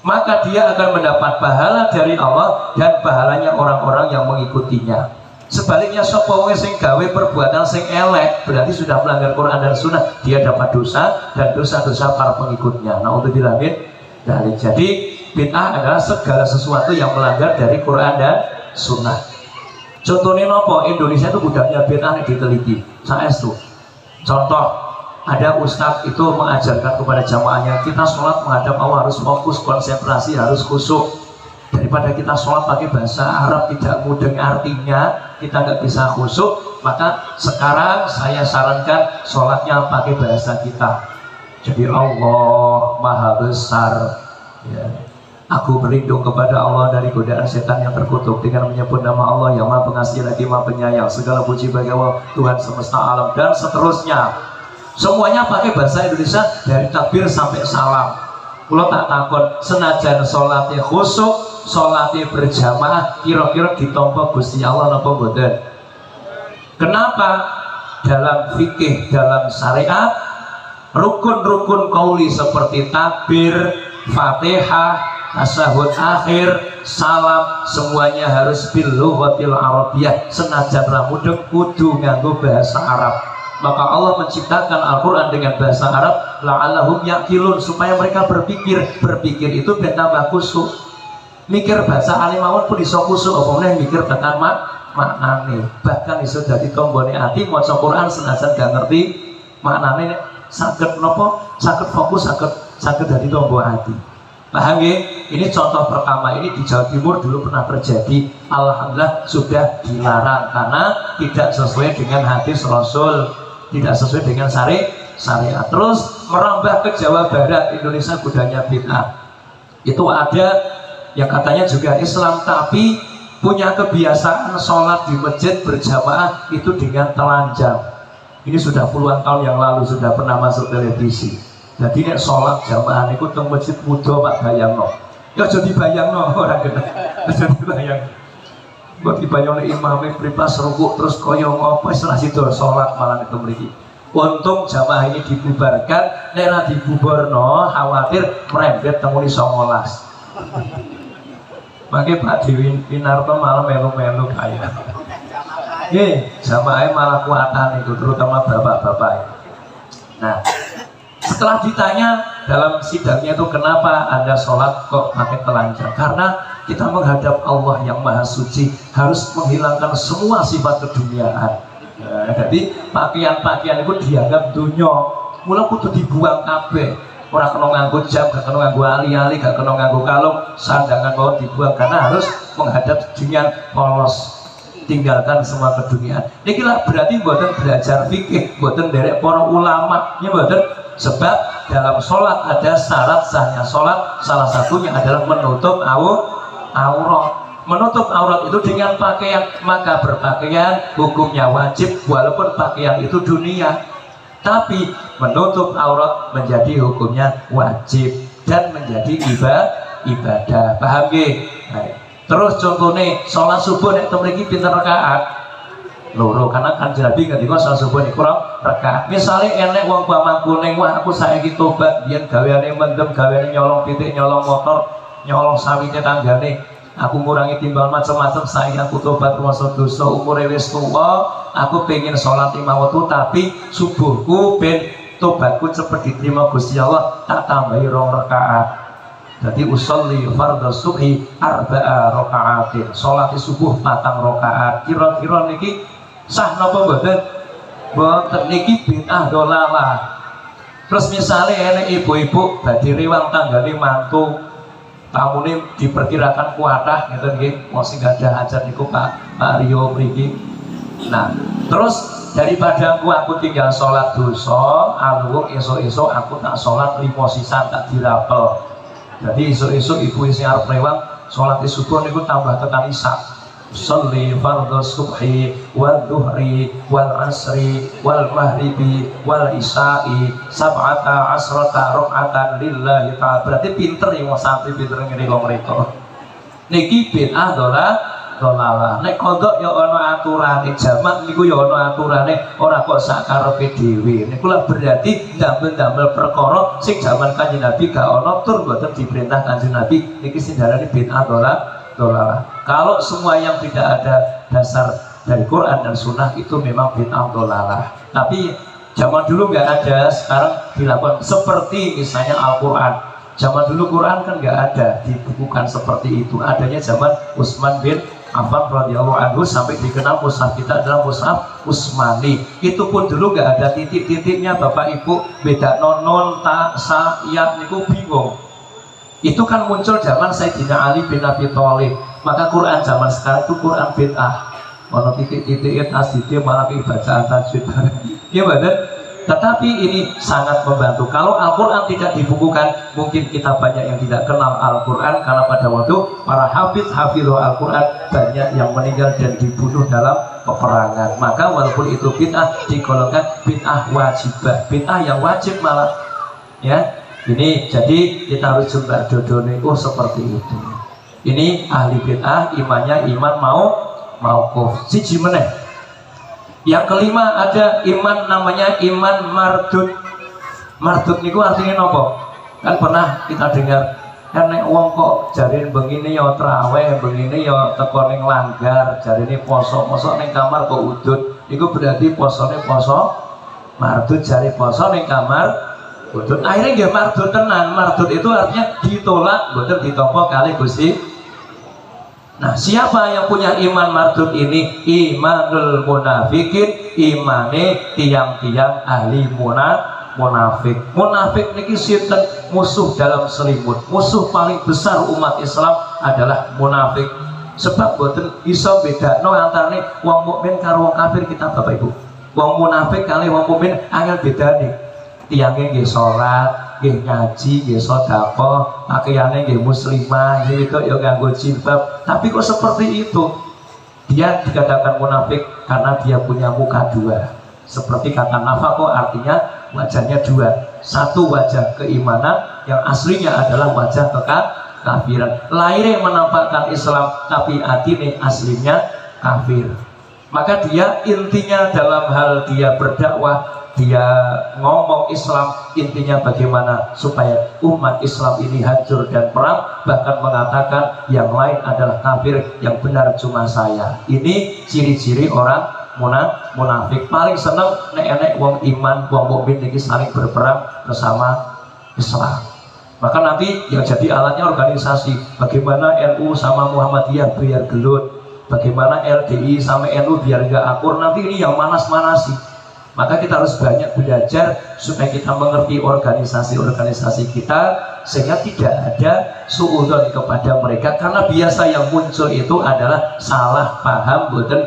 maka dia akan mendapat pahala dari Allah dan pahalanya orang-orang yang mengikutinya. Sebaliknya sapa wong sing gawe perbuatan sing elek, berarti sudah melanggar Quran dan Sunnah, dia dapat dosa dan dosa-dosa para pengikutnya. Nah, untuk dilamin dari. Jadi bid'ah adalah segala sesuatu yang melanggar dari Quran dan Sunnah. Contohnya nopo? Indonesia itu budaknya bid'ah diteliti. Saestu. Contoh, ada ustadz itu mengajarkan kepada jamaahnya, kita sholat menghadap Allah harus fokus, konsentrasi, harus khusyuk. Daripada kita sholat pakai bahasa Arab tidak mudeng artinya, kita nggak bisa khusyuk, maka sekarang saya sarankan sholatnya pakai bahasa kita. Jadi Allah Maha Besar, ya. Aku berlindung kepada Allah dari godaan setan yang terkutuk dengan menyebut nama Allah yang Maha Pengasih lagi Maha Penyayang. Segala puji bagi Allah Tuhan semesta alam, dan seterusnya. Semuanya pakai bahasa Indonesia dari takbir sampai salam. Kalau tak takut, senajan sholatnya khusyuk, salate berjamaah kira-kira ditampa Gusti Allah napa mboten? Kenapa? Dalam fikih, dalam syariat, rukun-rukun qauli seperti takbir, Fatihah, tasyahud akhir, salam, semuanya harus bil lughatil arabiyyah, senajan ra mudeng kudu nganggo bahasa Arab. Maka Allah menciptakan Al-Quran dengan bahasa Arab la'allahum yaqilun, supaya mereka berpikir itu ben tambah kusuk. Mikir bahasa alimawon pun iso kusuk, apa meneh mikir tekan maknane. Bahkan iso dadi tombone ati maca Quran senajan gak ngerti maknane, saged napa? Saged fokus, saged dadi tombo ati. Paham ya? Ini contoh pertama, ini di Jawa Timur dulu pernah terjadi. Alhamdulillah sudah dilarang karena tidak sesuai dengan hadis Rasul, tidak sesuai dengan syariat. Terus merambah ke Jawa Barat, Indonesia budaya bid'ah. Itu ada yang katanya juga Islam tapi punya kebiasaan sholat di masjid berjamaah itu dengan telanjang. Ini sudah puluhan tahun yang lalu, sudah pernah masuk televisi. Jadi nek sholat jamaah niku teng masjid muda Pak bayangno. Ya aja dibayangno ora kena. Aja dibayang. Mbok dibayangno imame pripas rukuk terus kaya ngopo wis ra sida sholat malah itu mriki. Untung jamaah ini dibubarkan, nek ra dibubarno khawatir merembet teng 19. Mangke Pak Dewi Pinarto malah melu-melu kaya. Nggih, jamaah malah kuatan itu terutama bapak-bapak. Nah, setelah ditanya dalam sidangnya itu kenapa Anda sholat kok pakai telanjang? Karena kita menghadap Allah yang Maha Suci harus menghilangkan semua sifat keduniaan. Nah, jadi pakaian-pakaian itu dianggap dunya, mula kudu dibuang kabeh. Orang kena nganggo jam, gak kena nganggo ali-ali, gak kena nganggo kalung, sandangan mau dibuang karena harus menghadap dunia polos. Tinggalkan semua keduniaan. Ini berarti buatan belajar fikih, buatan derek para ulama, ya buatan. Sebab dalam sholat ada syarat sahnya sholat, salah satunya adalah menutup aurat. Menutup aurat itu dengan pakaian, maka berpakaian hukumnya wajib walaupun pakaian itu dunia. Tapi menutup aurat menjadi hukumnya wajib dan menjadi ibadah. Paham nggih? Nah, terus contohnya sholat subuh nek mriki pinten rakaat? Loro, karena kan Nabi ngendika sholat subuh niku rakaat. Misale enek wong pamangku ning wah aku saiki tobat, biyen gaweane mendem, gaweane nyolong pitik, nyolong motor, nyolong sawite tanggane. Aku ngurangi timbal macam-macam, saiki aku tobat rumasa dosa, umure wis tuwa, aku pengen sholat 5 waktu tapi subuhku ben tobatku cepet diterima Gusti Allah, tak tambahi 2 rakaat. Jadi usolli fardhu subhi 4 rakaatin. Sholat subuh 4 rakaat. Kira-kira niki sah napa mboten? Mboten, niki bid'ah dolalah. Terus misalnya enek ibu-ibu badhe rewang tanggane mantu, tamune diperkirakan kuatah ngeten nggih, mosing gadah hajat niku Pak Rio mriki. Nah, terus daripada aku tinggal sholat dosa, alung esok-esok aku tak sholat 5 sisan tak dirapel. Jadi esok-esok ibu isi arep rewang sholat subuh niku tambah tekan isya. Sholli fardhu subhi wal dhuhri wal asri wal maghribi wal isya'i 17 raka'atan lillahi ta'ala. Berarti pinter ya wong santri pinter ngene kok mereka. Niki bid'ah dolalah. Nek kodok ya ana aturane, jamak niku ya ana aturane, ora kok sak karepe dhewe. Niku lha berarti ndamel-ndamel perkara sing jaman Kanjeng Nabi gak ana tur mboten diperintah Kanjeng Nabi. Niki sing darane bid'ah dolalah. Kalau semua yang tidak ada dasar dari Quran dan Sunnah itu memang bid'ah dolalah. Tapi zaman dulu nggak ada, sekarang dilakukan seperti misalnya Al-Quran. Zaman dulu Quran kan nggak ada, dibukukan seperti itu. Adanya zaman Utsman bin Affan radhiyallahu anhu sampai dikenal mushaf kita adalah mushaf Utsmani. Itu pun dulu nggak ada titik-titiknya, Bapak Ibu beda non ta sa ya niku bingung. Itu kan muncul zaman Sayyidina Ali bin Abi Thalib. Maka Quran zaman sekarang itu Quran bid'ah. Ono titik-titik asdite malah bacaan tajwid. Ya benar. Tetapi ini sangat membantu. Kalau Al-Quran tidak dibukukan, mungkin kita banyak yang tidak kenal Al-Quran karena pada waktu para hafidh Al-Quran banyak yang meninggal dan dibunuh dalam peperangan. Maka walaupun itu bid'ah digolongkan bid'ah wajibah, bid'ah yang wajib malah. Ya. Ini jadi kita harus coba dodone seperti itu. Ini ahli bid'ah imannya iman mauquf. Siji meneh. Yang kelima ada iman namanya iman mardud. Mardud niku artinya napa? Kan pernah kita dengar nek wong kok jarine begini ya traweh, begini ya teko ning langgar, jarine poso, mosok ning kamar kok udut. Iku berarti posone poso mardud, jari poso ning kamar udut. Akhirnya nggih mardud tenan. Mardud itu artinya ditolak, mboten ditampa kalih Gusti. Nah, siapa yang punya iman mardud ini? Imanul munafikin, imane tiang-tiang ahli munafik. Munafik niki sinten? Musuh dalam selimut. Musuh paling besar umat Islam adalah munafik. Sebab boten iso bedakno antarane wong mukmin karo wong kafir kita Bapak Ibu. Wong munafik kali wong mukmin angel bedane. Tiangnya nggih salat, nggih ngaji, nggih sedekah, pakaiane nggih muslimah, nggih itu ya nganggo jilbab. Tapi kok seperti itu? Dia dikatakan munafik karena dia punya muka dua. Seperti kata nafaqah artinya wajahnya dua. Satu wajah keimanan yang aslinya adalah wajah kekafiran. Lahirnya menampakkan Islam tapi hatinya aslinya kafir. Maka dia intinya dalam hal dia berdakwah, dia ngomong Islam, intinya bagaimana supaya umat Islam ini hancur dan perang, bahkan mengatakan yang lain adalah kafir, yang benar cuma saya. Ini ciri-ciri orang munafik. Paling seneng nek wong iman, wong mukmin iki saling berperang bersama Islam. Maka nanti yang jadi alatnya organisasi. Bagaimana NU sama Muhammadiyah biar gelut, bagaimana LDI sama NU biar gak akur. Nanti ini yang manas-manasi. Maka kita harus banyak belajar supaya kita mengerti organisasi-organisasi kita, sehingga tidak ada suudzon kepada mereka. Karena biasa yang muncul itu adalah salah paham, boten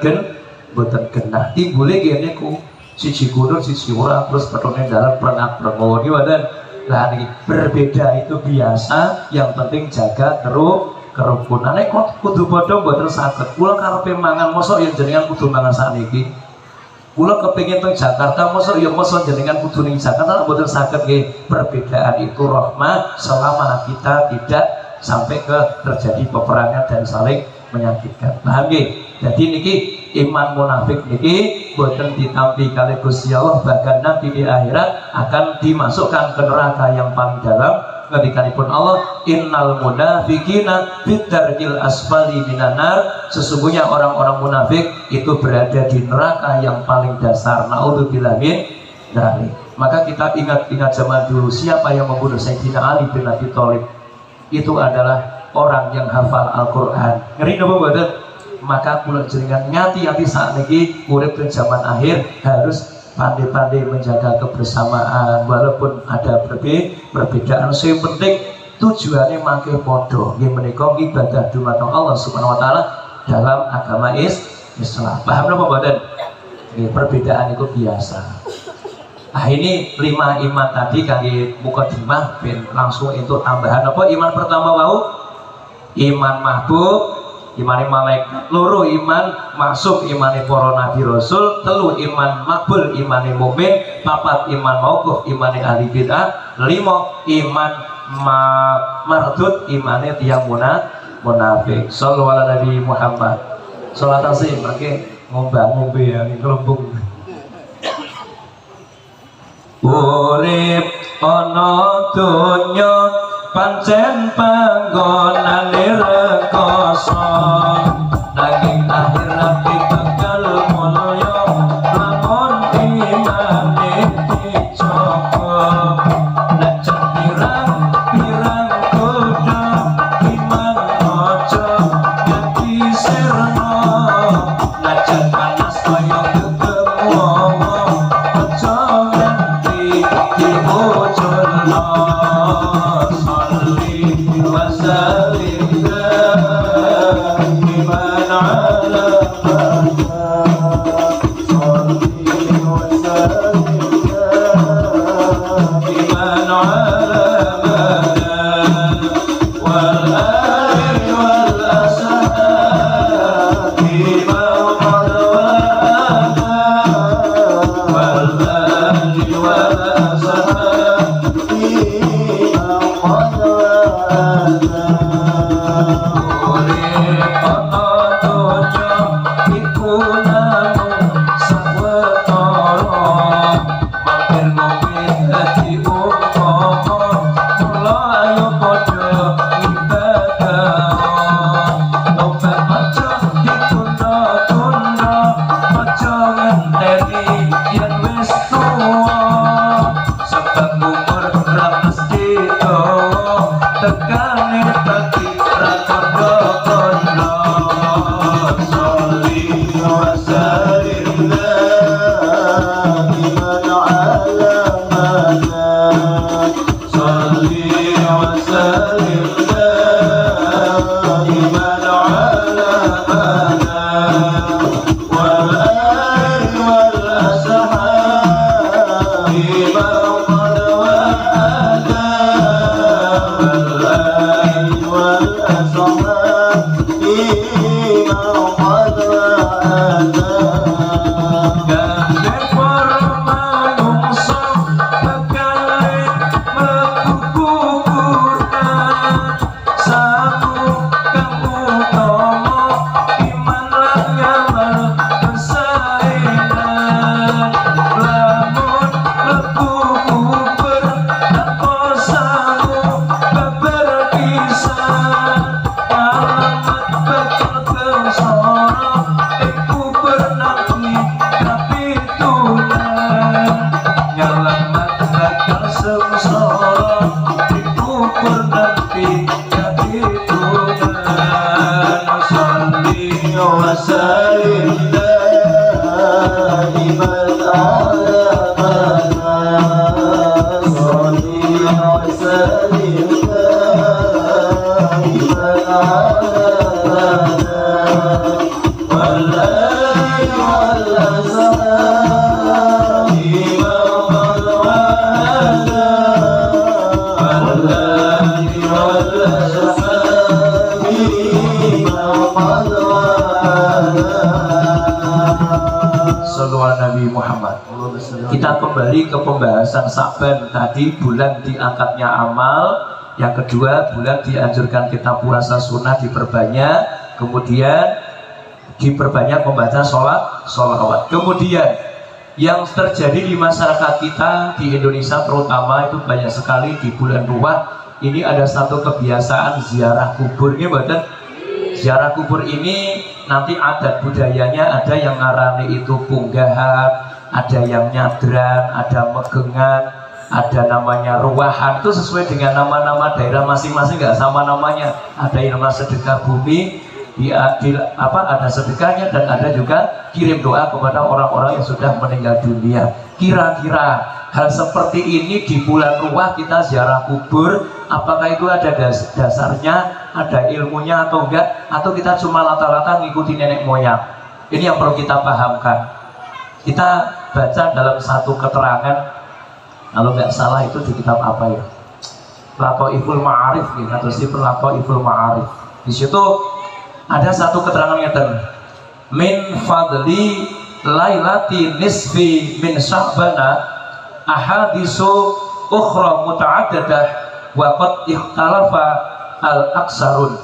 genah. Timbulnya gini ku siji kunur siji ora, terus petone dalam perengak-perengok wadan. Lah ini berbeda itu biasa, yang penting jaga kerukunan. Nek kudu padha mboten saged. Kula karepe mangan mosok yen jenengan kudu mangan sakniki. Kula kepengin teng Jakarta, mosok jenengan kudu ning Jakarta, mboten saged nggih. Perbedaan itu rahmah selama kita tidak sampai ke terjadi peperangan dan saling menyakitkan. Paham nggih? Jadi niki iman munafik niki boten ditampi kali Gusti Allah, bahkan nanti di akhirat akan dimasukkan ke neraka yang paling dalam. Ngedikanipun Allah, innal munafikina fitarkil asfali minanar. Sesungguhnya orang-orang munafik itu berada di neraka yang paling dasar. Naudzubillah min dzalik. Maka kita ingat zaman dulu, siapa yang membunuh Sayyidina Ali bin Abi Thalib? Itu adalah orang yang hafal Al-Quran. Ngeri napa mboten? Maka kula jenengan nyati-nyati saat niki urip di zaman akhir harus pandai-pandai menjaga kebersamaan walaupun ada perbedaan. Yang penting tujuannya makai podo yang menikah ibadah dumateng Allah Subhanahu Wa Taala dalam agama Islam. Paham apa badan? Perbedaan itu biasa. Nah ini 5 iman tadi kali mukadimah ben langsung itu tambahan apa? Iman pertama wau iman mahbub, imane malaikat, loro iman masuk, imane para nabi rasul, telu iman makbul, imane mukmin, 4 iman mauquf, imane ahli bid'ah, 5 iman mardud, imane tiyang munafik. Shallallahu ala nabi Muhammad. Salat tasih mangke ngombe ya ngelembung. Urip ana donya pancen panggonane rekoso, nanging akhirat bakal mulya lamun imane dicoba. Nek pirang kuda iman aja dadi sirna, najan panas kaya ketemu aja nganti dibocorno. Wasalim Nabi Muhammad. Kita kembali ke pembahasan Sa'ban tadi, bulan diangkatnya amal. Yang kedua, bulan dianjurkan kita puasa sunnah diperbanyak. Kemudian diperbanyak membaca sholawat. Kemudian yang terjadi di masyarakat kita di Indonesia terutama itu banyak sekali di bulan Ruwah ini ada satu kebiasaan ziarah kubur. Ini betul. Ziarah kubur ini nanti adat budayanya ada yang ngarani itu punggahan, ada yang nyadran, ada megengan, ada namanya ruwahan. Itu sesuai dengan nama-nama daerah masing-masing, nggak sama namanya. Ada yang nama sedekah bumi, ada sedekahnya, dan ada juga kirim doa kepada orang-orang yang sudah meninggal dunia. Kira-kira hal seperti ini di bulan Ruwah kita ziarah kubur, apakah itu ada dasarnya, ada ilmunya atau enggak, atau kita cuma lata-lata ngikuti nenek moyang? Ini yang perlu kita pahamkan. Kita baca dalam satu keterangan, kalau nggak salah itu di kitab apa ya, Lataiful Ma'arif gitu, atau si Lataiful Ma'arif. Di situ ada satu keterangan yang min fadli lailati nisfi min sya'bana ahadisu ukhra muta'addadah wa qad ikhtalafa al-aksarun.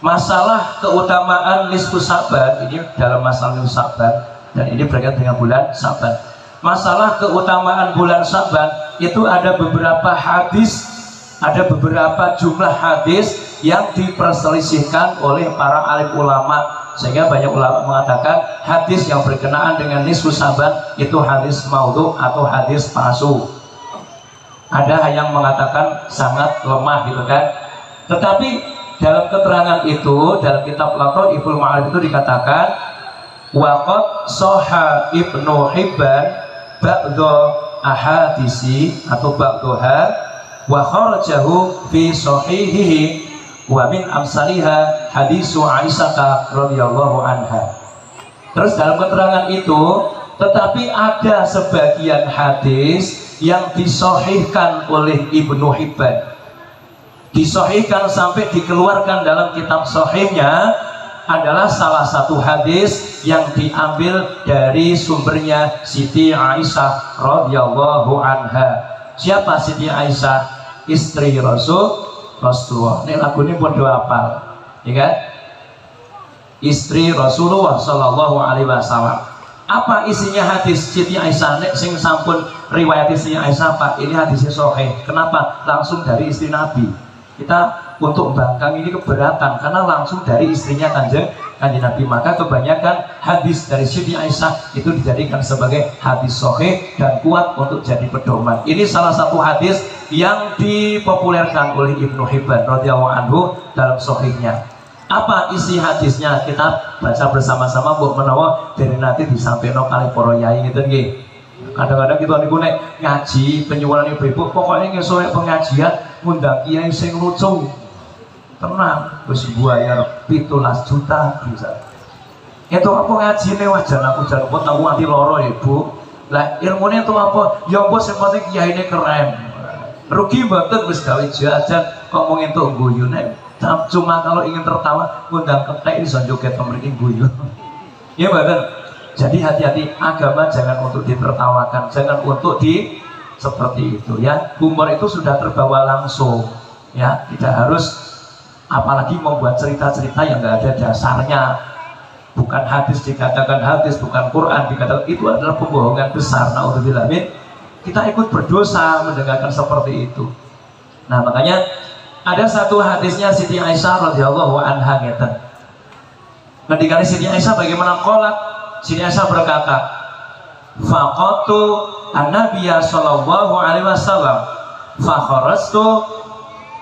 Masalah keutamaan nisfu Sya'ban, ini dalam masalah nisfu Sya'ban, dan ini berkaitan dengan bulan Sya'ban. Masalah keutamaan bulan Sya'ban itu ada beberapa hadis, ada beberapa jumlah hadis yang diperselisihkan oleh para alim ulama, sehingga banyak ulama mengatakan hadis yang berkenaan dengan nisfu Sya'ban itu hadis maudhu atau hadis palsu. Ada yang mengatakan sangat lemah gitu kan. Tetapi dalam keterangan itu, dalam kitab Lataiful Ma'arif itu dikatakan waqad sahha Ibnu Hibban ba'dha ahadisi atau ba'dha wa kharajahu fi sahihihi wa min amsaliha hadisu Aisyah radhiyallahu anha. Terus dalam keterangan itu, tetapi ada sebagian hadis yang disahihkan oleh Ibnu Hibban, disahihkan sampai dikeluarkan dalam kitab sahihnya, adalah salah satu hadis yang diambil dari sumbernya Siti Aisyah radhiyallahu anha. Siapa Siti Aisyah? Istri Rasulullah. Ini lagu ini pun doa apal, ya kan? Istri Rasulullah Sallallahu Alaihi Wasallam. Apa isinya hadis Siti Aisyah? Nek sing sampun riwayat Siti Aisyah Pak, ini hadisnya sahih. Kenapa? Langsung dari istri Nabi. Kita untuk bangkang ini keberatan karena langsung dari istrinya kanjeng Nabi. Maka kebanyakan hadis dari Siti Aisyah itu dijadikan sebagai hadis sahih dan kuat untuk jadi pedoman. Ini salah satu hadis yang dipopulerkan oleh Ibnu Hibban radhiyallahu anhu dalam sahihnya. Apa isi hadisnya? Kita baca bersama-sama buat menawa dari nanti disampaikan kali para yai gitu nggih. Kadang-kadang kita niku nek ngaji penyuwunan ibu-ibu pokoknya ngesore pengajian ngundang kiai sing lucu. Tenang, wis bayar 17 juta bisa. Itu apa ngajine wajan aku jan kok tahu anti loro Ibu. Lah ilmune itu apa? Ya apa sing penting kiyaine keren. Rugi mboten wis gawe jajan kok mung entuk guyune. Cuma kalau ingin tertawa, ngundang ketek ini joget mriki guyu. Ya badan. Jadi hati-hati, agama jangan untuk ditertawakan, jangan untuk seperti itu ya. Humor itu sudah terbawa langsung ya, tidak harus apalagi membuat cerita-cerita yang nggak ada dasarnya. Bukan hadis dikatakan hadis, bukan Quran dikatakan, itu adalah pembohongan besar. Naudzubillah min. Kita ikut berdosa mendengarkan seperti itu. Nah makanya ada satu hadisnya Siti Aisyah radhiyallahu anha ngeten. Ketika Siti Aisyah bagaimana qolat, Siti Aisyah berkata, faqatu an-nabiyya sallallahu alaihi wasallam fa kharastu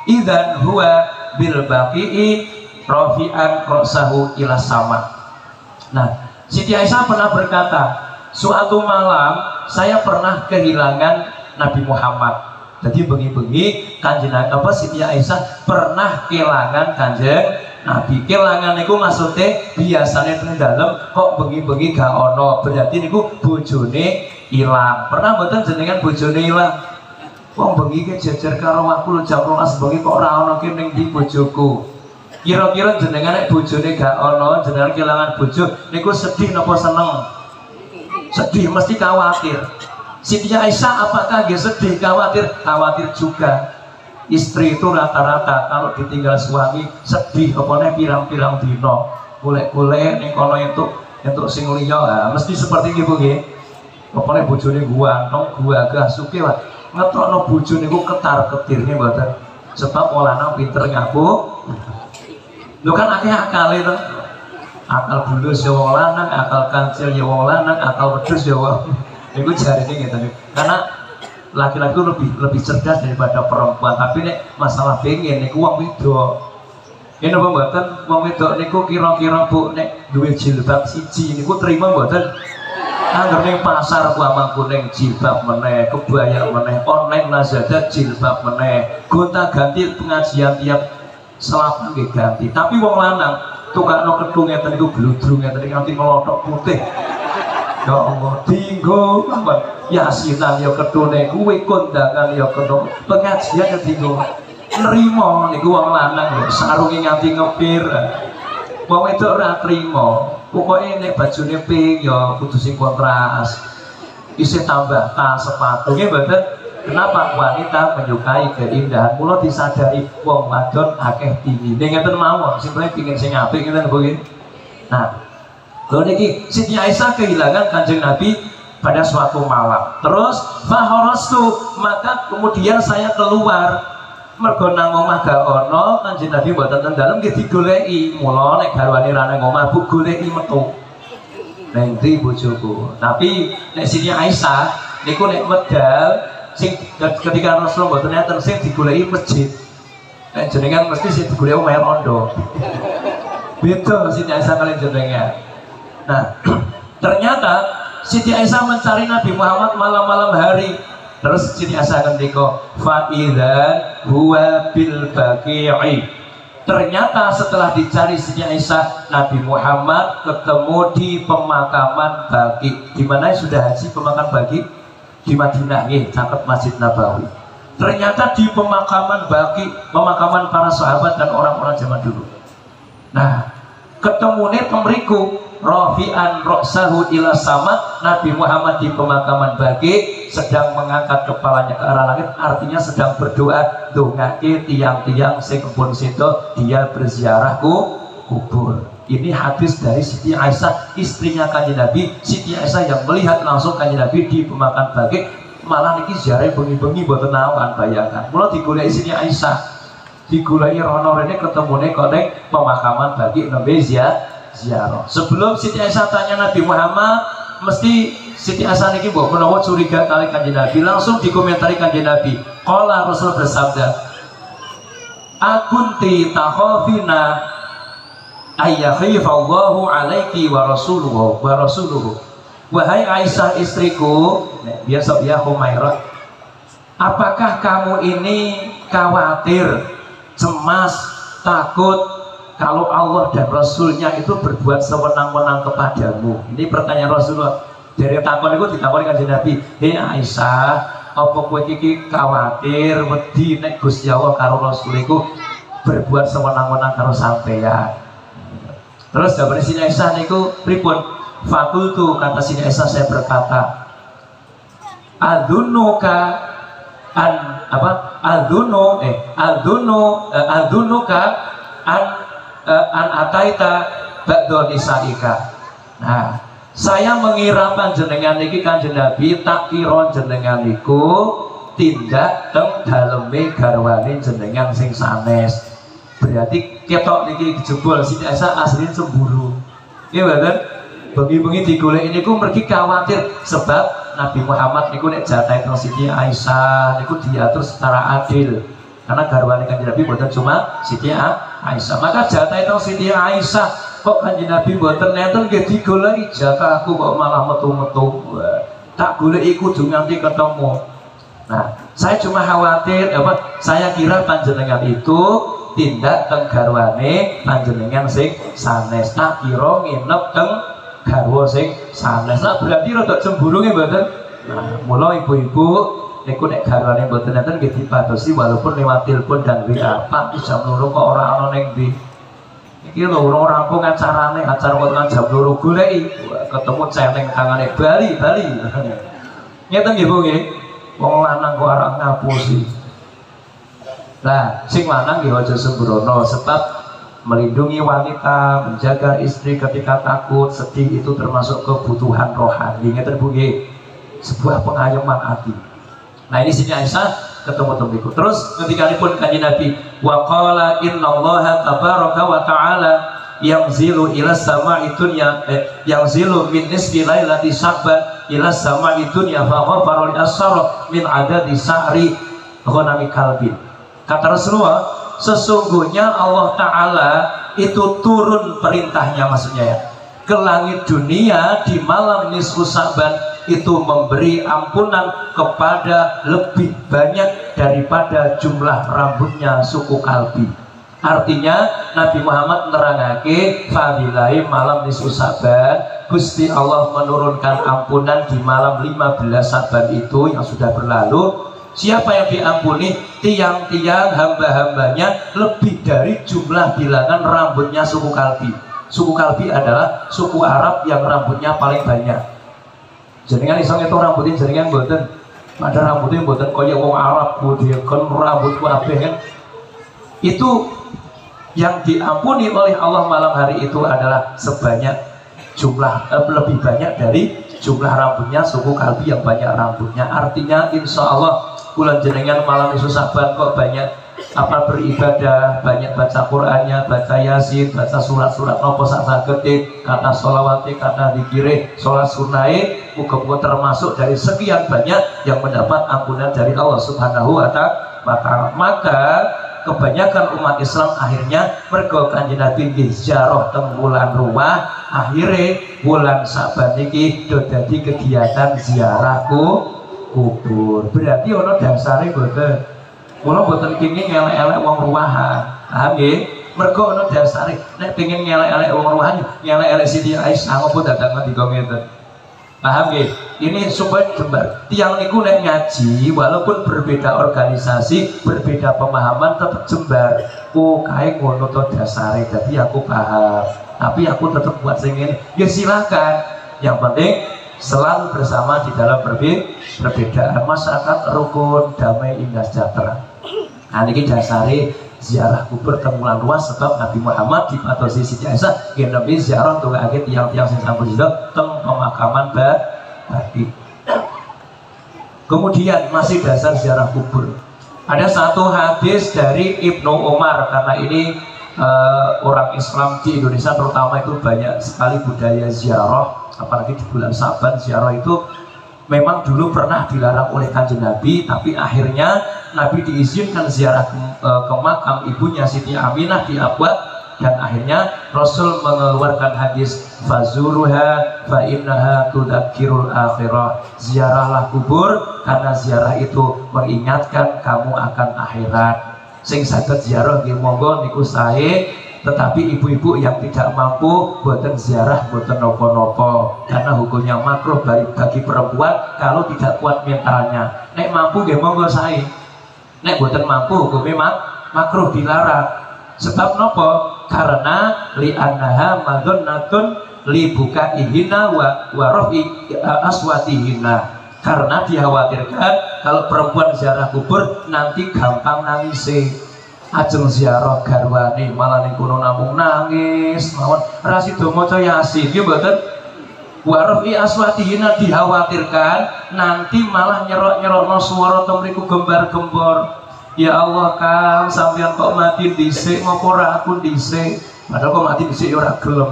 idzan huwa bil baqi'i rafi'an ra'sahu ila sama. Nah, Siti Aisyah pernah berkata, suatu malam saya pernah kehilangan Nabi Muhammad. Jadi bengi-bengi Kanjeng Siti Aisyah pernah kehilangan Kanjeng Nabi. Kehilangan itu maksudnya biasanya di dalam kok bengi-bengi gak ono, berarti niku bojone hilang. Pernah mboten jenengan bojone hilang? Wong bengi ke jejer karo aku jam 12 bengi kok ora ono ki ning ndi bojoku. Kira-kira jenengan nek bojone gak ono, jenengan kehilangan bojo niku sedih napa seneng? Sedih, mesti khawatir. Siti Aisyah apakah dia sedih, khawatir? Khawatir juga. Istri itu rata-rata kalau ditinggal suami sedih, apane pirang-pirang dino. Golek-golek ning kono entuk sing liya, mesti seperti itu nggih. Apane bojone guantong, gagah sugih wae. Ngetrokno bojone niku ketar-ketir nggih mboten. Sebab olahna pinter ngaku. Lho kan akeh akale to. Akal bulus ya wong lanang, akal kancil ya wong lanang, akal wedhus ya wong. Iku jarine ngeten. Karena laki-laki lebih cerdas daripada perempuan, tapi nek masalah pengen niku wong wedok. Yen apa mboten wong wedok niku kira-kira Bu nek duwe jilbab siji niku terima mboten? Angger ning pasar ku amang kuning jilbab meneh, kebaya meneh, online Lazada jilbab meneh, gonta-ganti pengajian tiap selatan nggih ganti. Tapi wong lanang tukakno kedung ngeten iku gludrung ngeten nganti melothok putih. Ya Allah, dinggo yasinan ya kedone kuwi, kondangan ya kedone, pengajian ya dinggo. Nrimo niku wong lanang lho, sarunge nganti ngepir. Wong wedok ora trimo. Pokoke nek bajune pink ya kudu sing kontras. Isih tambah tas sepatu nggih mboten. Kenapa wanita menyukai keindahan? Mula disadari wong wadon akeh tinggi. Ngeten mawon, sing pengen sing apik ngeten nggih. Nah, lho niki Siti Aisyah kehilangan Kanjeng Nabi pada suatu malam. Terus faharastu, maka kemudian saya keluar. Mergo nang omah gak ono, Kanjeng Nabi mboten teng dalem nggih digoleki. Mula nek garwane ra nang omah bu goleki metu. Nang ndi bojoku. Tapi nek Siti Aisyah niku nek medal sing ketika Rasulullah mboten enten sing digoleki masjid. Nek jenengan mesti sing digoleki omahe rondo. Beda Siti Aisyah kalian jenengan. Nah, ternyata Siti Aisyah mencari Nabi Muhammad malam-malam hari. Terus Siti Aisyah ngendika fa idzan huwa bil baqi'i. Ternyata setelah dicari Siti Aisyah, Nabi Muhammad ketemu di pemakaman Baqi. Di mana sudah haji pemakaman Baqi? Di Madinah nggih, caket Masjid Nabawi. Ternyata di pemakaman Baqi, pemakaman para sahabat dan orang-orang zaman dulu. Nah, ketemune temriku rafi'an ra'sahu ila sama. Nabi Muhammad di pemakaman Baqi sedang mengangkat kepalanya ke arah langit, artinya sedang berdoa dongake tiang-tiang sing kebun situ dia berziarah kubur. Ini hadis dari Siti Aisyah, istrinya Kanjeng Nabi. Siti Aisyah yang melihat langsung Kanjeng Nabi di pemakaman Baqi. Malah niki ziarah bengi-bengi mboten nawan bayangkan. Mula digoleki Siti Aisyah, digoleki rono rene ketemune kok ning pemakaman Baqi nembe ziarah. Sebelum Siti Aisyah tanya Nabi Muhammad, mesti Siti Aisyah niki mbok menawa curiga kali Kanjeng Nabi, langsung dikomentari Kanjeng Nabi. Qala Rasul bersabda, "Akunti takhafina ayyahifallahu alaiki wa rasuluhu." Wahai Aisyah istriku, biasa ya Humairah, apakah kamu ini khawatir, cemas, takut kalau Allah dan Rasulnya itu berbuat sewenang-wenang kepadamu? Ini pertanyaan Rasulullah. Dari takon itu ditakoni Kanjeng Nabi, "Hei Aisyah, apa kowe iki khawatir wedi nek Gusti Allah karo Rasul iku berbuat sewenang-wenang karo sampeyan. Terus jawabane Siti Aisyah niku pripun? Fakultu, kata Siti Aisyah, saya berkata, adzunuka an ataita ba'da nisaika. Nah, saya mengira panjenengan niki Kanjeng Nabi tak kira jenengan niku tindak teng daleme garwane jenengan sing sanes. Berarti ketok niki jebol Siti Aisyah asline cemburu. Nggih mboten? Bengi-bengi digoleki niku mergi khawatir sebab Nabi Muhammad niku nek jatahe teng Siti Aisyah niku diatur secara adil. Karena garwane Kanjeng Nabi mboten cuma Siti Aisyah. Maka jatahe teng Siti Aisyah kok Kanjeng Nabi mboten nenten nggih digoleki jatahku kok malah metu-metu. Tak goleki kudu nganti ketemu. Nah, saya cuma khawatir saya kira panjenengan itu tindak teng garwane panjenengan sing sanes. Tak kira nginep teng garwa sing sanes. Nah, berarti rada cemburu nggih mboten? Nah, mula ibu-ibu niku nek garwane mboten nenten nggih dipatosi walaupun lewat telepon dan WA. Pak jam 2 kok ora ana ning ndi? Iki lho ora rampung acarane, acara kok jam 2 goleki. Ketemu celeng tangane Bali. Ngeten nggih Bu nggih. Wong lanang kok arep ngapusi. Nah, sing lanang nggih aja sembrono sebab melindungi wanita, menjaga istri ketika takut, sedih itu termasuk kebutuhan rohani. Ngeten Bu nggih. Sebuah pengayoman hati. Nah, ini Siti Aisyah ketemu tembiku. Terus ketika pun Kanjeng Nabi wa qala innallaha tabaraka wa ta'ala yanzilu ila sama'i dunya yanzilu min nisfi lailati sya'ban ila sama'i dunya fa ghafara li asyara min adadi sa'ri ghanami kalbin. Kata Rasulullah, sesungguhnya Allah Ta'ala itu turun perintahnya, maksudnya ya, ke langit dunia di malam nisfu Sya'ban itu memberi ampunan kepada lebih banyak daripada jumlah rambutnya suku kalbi. Artinya Nabi Muhammad nerangake fadilahi malam nisfu Sya'ban, Gusti Allah menurunkan ampunan di malam 15 Sya'ban itu yang sudah berlalu. Siapa yang diampuni? Tiang-tiang hamba-hambanya lebih dari jumlah bilangan rambutnya suku kalbi. Suku kalbi adalah suku Arab yang rambutnya paling banyak. Jenengan iso ngetok rambutnya jenengan mboten. Ada rambutnya mboten kaya wong Arab budhe kon rambut kabeh kan. Itu yang diampuni oleh Allah malam hari itu adalah sebanyak jumlah lebih banyak dari jumlah rambutnya suku kalbi yang banyak rambutnya. Artinya insya Allah bulan jenengan malam isu Saban kok banyak beribadah, banyak baca Qur'annya, baca Yasin, baca surat-surat nopo saksagetik, kata sholawati, kata dikire, sholat sunai, muga-muga termasuk dari sekian banyak yang mendapat ampunan dari Allah Subhanahu wa Ta'ala. Maka kebanyakan umat Islam akhirnya mergo Kanjeng Nabi ziarah teng bulan Ruwah, akhirnya bulan Saban iki do dadi kegiatan ziarah kubur. Berarti ono dasare mboten. Mula mboten kenging ngelek-elek wong ruwahan. Paham nggih? Mergo ono dasare nek pengin ngelek-elek wong ruwahan, ngelek-elek Siti Aisyah ngopo dadak ngendika ngeten. Paham nggih? Ini supaya jembar. Tiang niku nek ngaji walaupun berbeda organisasi, berbeda pemahaman tetap jembar. Oh, kae ngono to dasare. Jadi aku paham. Tapi aku tetap buat sing ngene. Ya silakan. Yang penting selalu bersama di dalam perbedaan, masyarakat rukun, damai, indah, sejahtera. Nah, ini dasari ziarah kubur temulan luas sebab Nabi Muhammad dipatosi Siti Aisyah yang Nabi ziarah untuk akhir tiang-tiang sing sampun ziarah teng pemakaman Baqi. Kemudian masih dasar ziarah kubur. Ada satu hadis dari Ibnu Umar, karena ini orang Islam di Indonesia terutama itu banyak sekali budaya ziarah, apalagi di bulan Saban. Ziarah itu memang dulu pernah dilarang oleh Kanjeng Nabi, tapi akhirnya Nabi diizinkan ziarah ke makam ibunya Siti Aminah di Abwad, dan akhirnya Rasul mengeluarkan hadis fazuruha fa innaha tudzakirul akhirah. Ziarahlah kubur karena ziarah itu mengingatkan kamu akan akhirat. Sing saged ziarah nggih monggo niku sae, tetapi ibu-ibu yang tidak mampu boten ziarah boten nopo-nopo, karena hukumnya makruh bagi perempuan kalau tidak kuat mentalnya. Nek mampu nggih monggo sae, nek boten mampu hukumnya makruh dilarang. Sebab nopo? Karena li'annaha madhonnatun li bukaihina wa rafi aswatihina. Karena dikhawatirkan kalau perempuan ziarah kubur nanti gampang nangis. Ajeng ziarah garwane malah ning kono namung nangis mawon ra sida maca Yasin nggih mboten. Wa rafi aswatihina dikhawatirkan nanti malah nyerok-nyerokno swara to mriku gembar-gembor. Ya Allah Kang, sampeyan kok mati dhisik ngopo ora aku dhisik. Padahal kok mati dhisik ya ora gelem.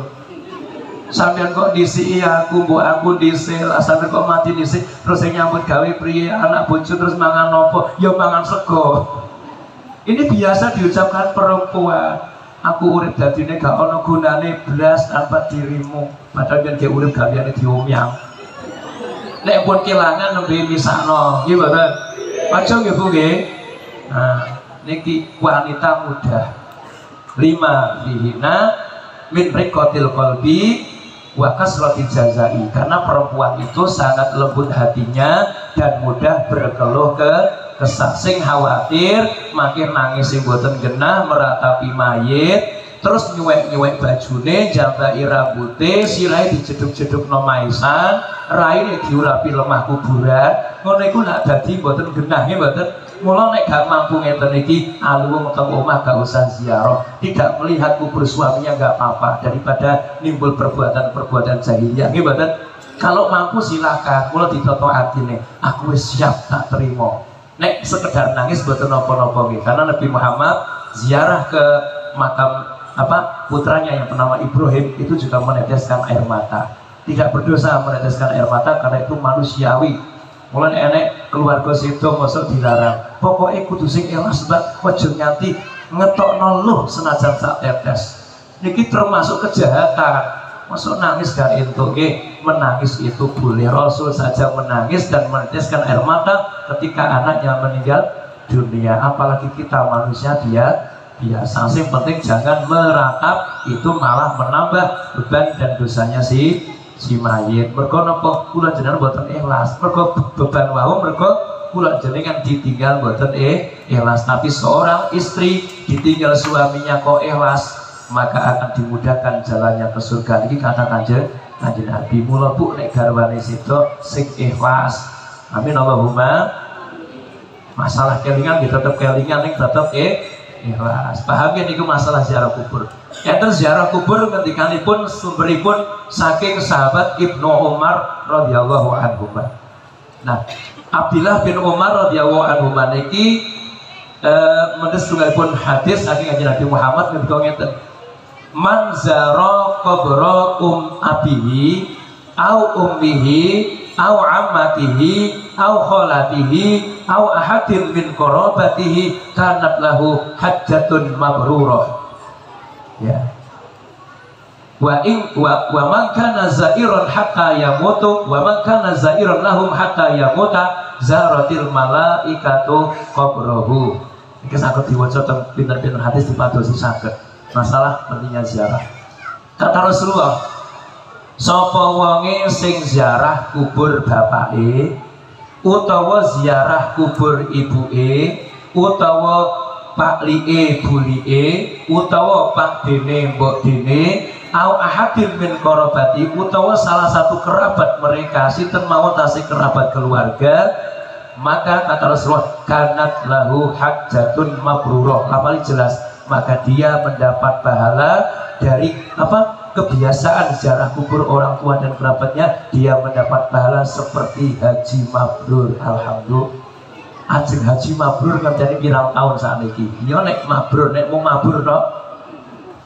Sampeyan kok dhisiki aku, mbok aku dhisik, sampeyan kok mati dhisik, terus sing nyambut gawe priye, anak bojo terus mangan apa? Ya mangan sego. Ini biasa diucapkan perempuan. Aku urip dadine gak ana gunane blas tanpa dirimu. Padahal yen ge urip gaweane diomyang. Nek pun kelangan nembe misakno, nggih mboten? Aja nggih Bu nggih. Nah, niki wanita muda. 5 dihina min riqatil qalbi wa kasratil jazai, karena perempuan itu sangat lembut hatinya dan mudah berkeluh kesah. Sing khawatir makin nangis sing boten genah meratapi mayit, terus nyuwek-nyuwek bajune, jambai rambute, sirahe dijeduk-jedukno maisan, raine diurapi lemah kuburan. Ngono iku lak dadi boten genah nggih mboten. Mula nek gak mampu ngeten iki aluwung teng omah gak usah ziarah, tidak melihat kubur suaminya gak apa-apa daripada nimbul perbuatan-perbuatan jahiliyah nggih mboten. Kalau mampu silakan, mula ditoto atine, aku wis siap tak terima. Nek sekedar nangis mboten napa-napa nggih, karena Nabi Muhammad ziarah ke makam putranya yang bernama Ibrahim itu juga meneteskan air mata. Tidak berdosa meneteskan air mata karena itu manusiawi. Mulai enek keluarga situ masuk dilarang. Pokoknya kudu sing ikhlas mbak, ojo nganti ngetokno luh senajan sak tetes. Niki termasuk kejahatan. Masuk nangis gak entuk nggih, menangis itu boleh. Rasul saja menangis dan meneteskan air mata ketika anaknya meninggal dunia. Apalagi kita manusia biasa. Yang penting jangan meratap, itu malah menambah beban dan dosanya si mayit. Mergo napa kula jenengan mboten ikhlas, mergo beban wau, mergo kula jenengan ditinggal mboten ikhlas. Tapi seorang istri ditinggal suaminya kok ikhlas, maka akan dimudahkan jalannya ke surga. Ini kata kanjeng Nabi. Mula Bu nek garwane sida sing ikhlas. Amin Allahumma. Masalah kelingan kita tetep kelingan ning tetep ikhlas. Paham ya niku masalah ziarah kubur. Enten ziarah kubur ngendikanipun sumberipun saking sahabat Ibnu Umar radhiyallahu anhu. Nah, Abdullah bin Umar radhiyallahu anhu niki mendes tunggalipun hadis saking Kanjeng Nabi Muhammad ngendika ngeten. Man zara qabra abihi au ummihi au ammatihi au kholatihi au ahadin min qarabatihi kanat lahu hajjatun mabrurah. Ya. Wa man kana zairan hatta yamutu wa man kana zairan lahum hatta yamuta zaratil malaikatu qabrahu. Iki saged diwaca teng pinter-pinter hadis dipadosi saged. Masalah pentingnya ziarah. Kata Rasulullah, sapa wonge sing ziarah kubur bapake utawa ziarah kubur ibuke utawa pak li'e buli'e utawa pak dene mbok dene au ahadin min korobati utawa salah satu kerabat mereka sinten mawon tasih kerabat keluarga, maka kata Rasulullah kanat lahu hajjatun mabrurah. Paling jelas, maka dia mendapat pahala dari kebiasaan ziarah kubur orang tua dan kerabatnya. Dia mendapat pahala seperti haji mabrur. Alhamdulillah. Ajeng haji mabrur ngerteni pirang tahun saat ini. Ya nek mabrur, nek mau mabrur tok.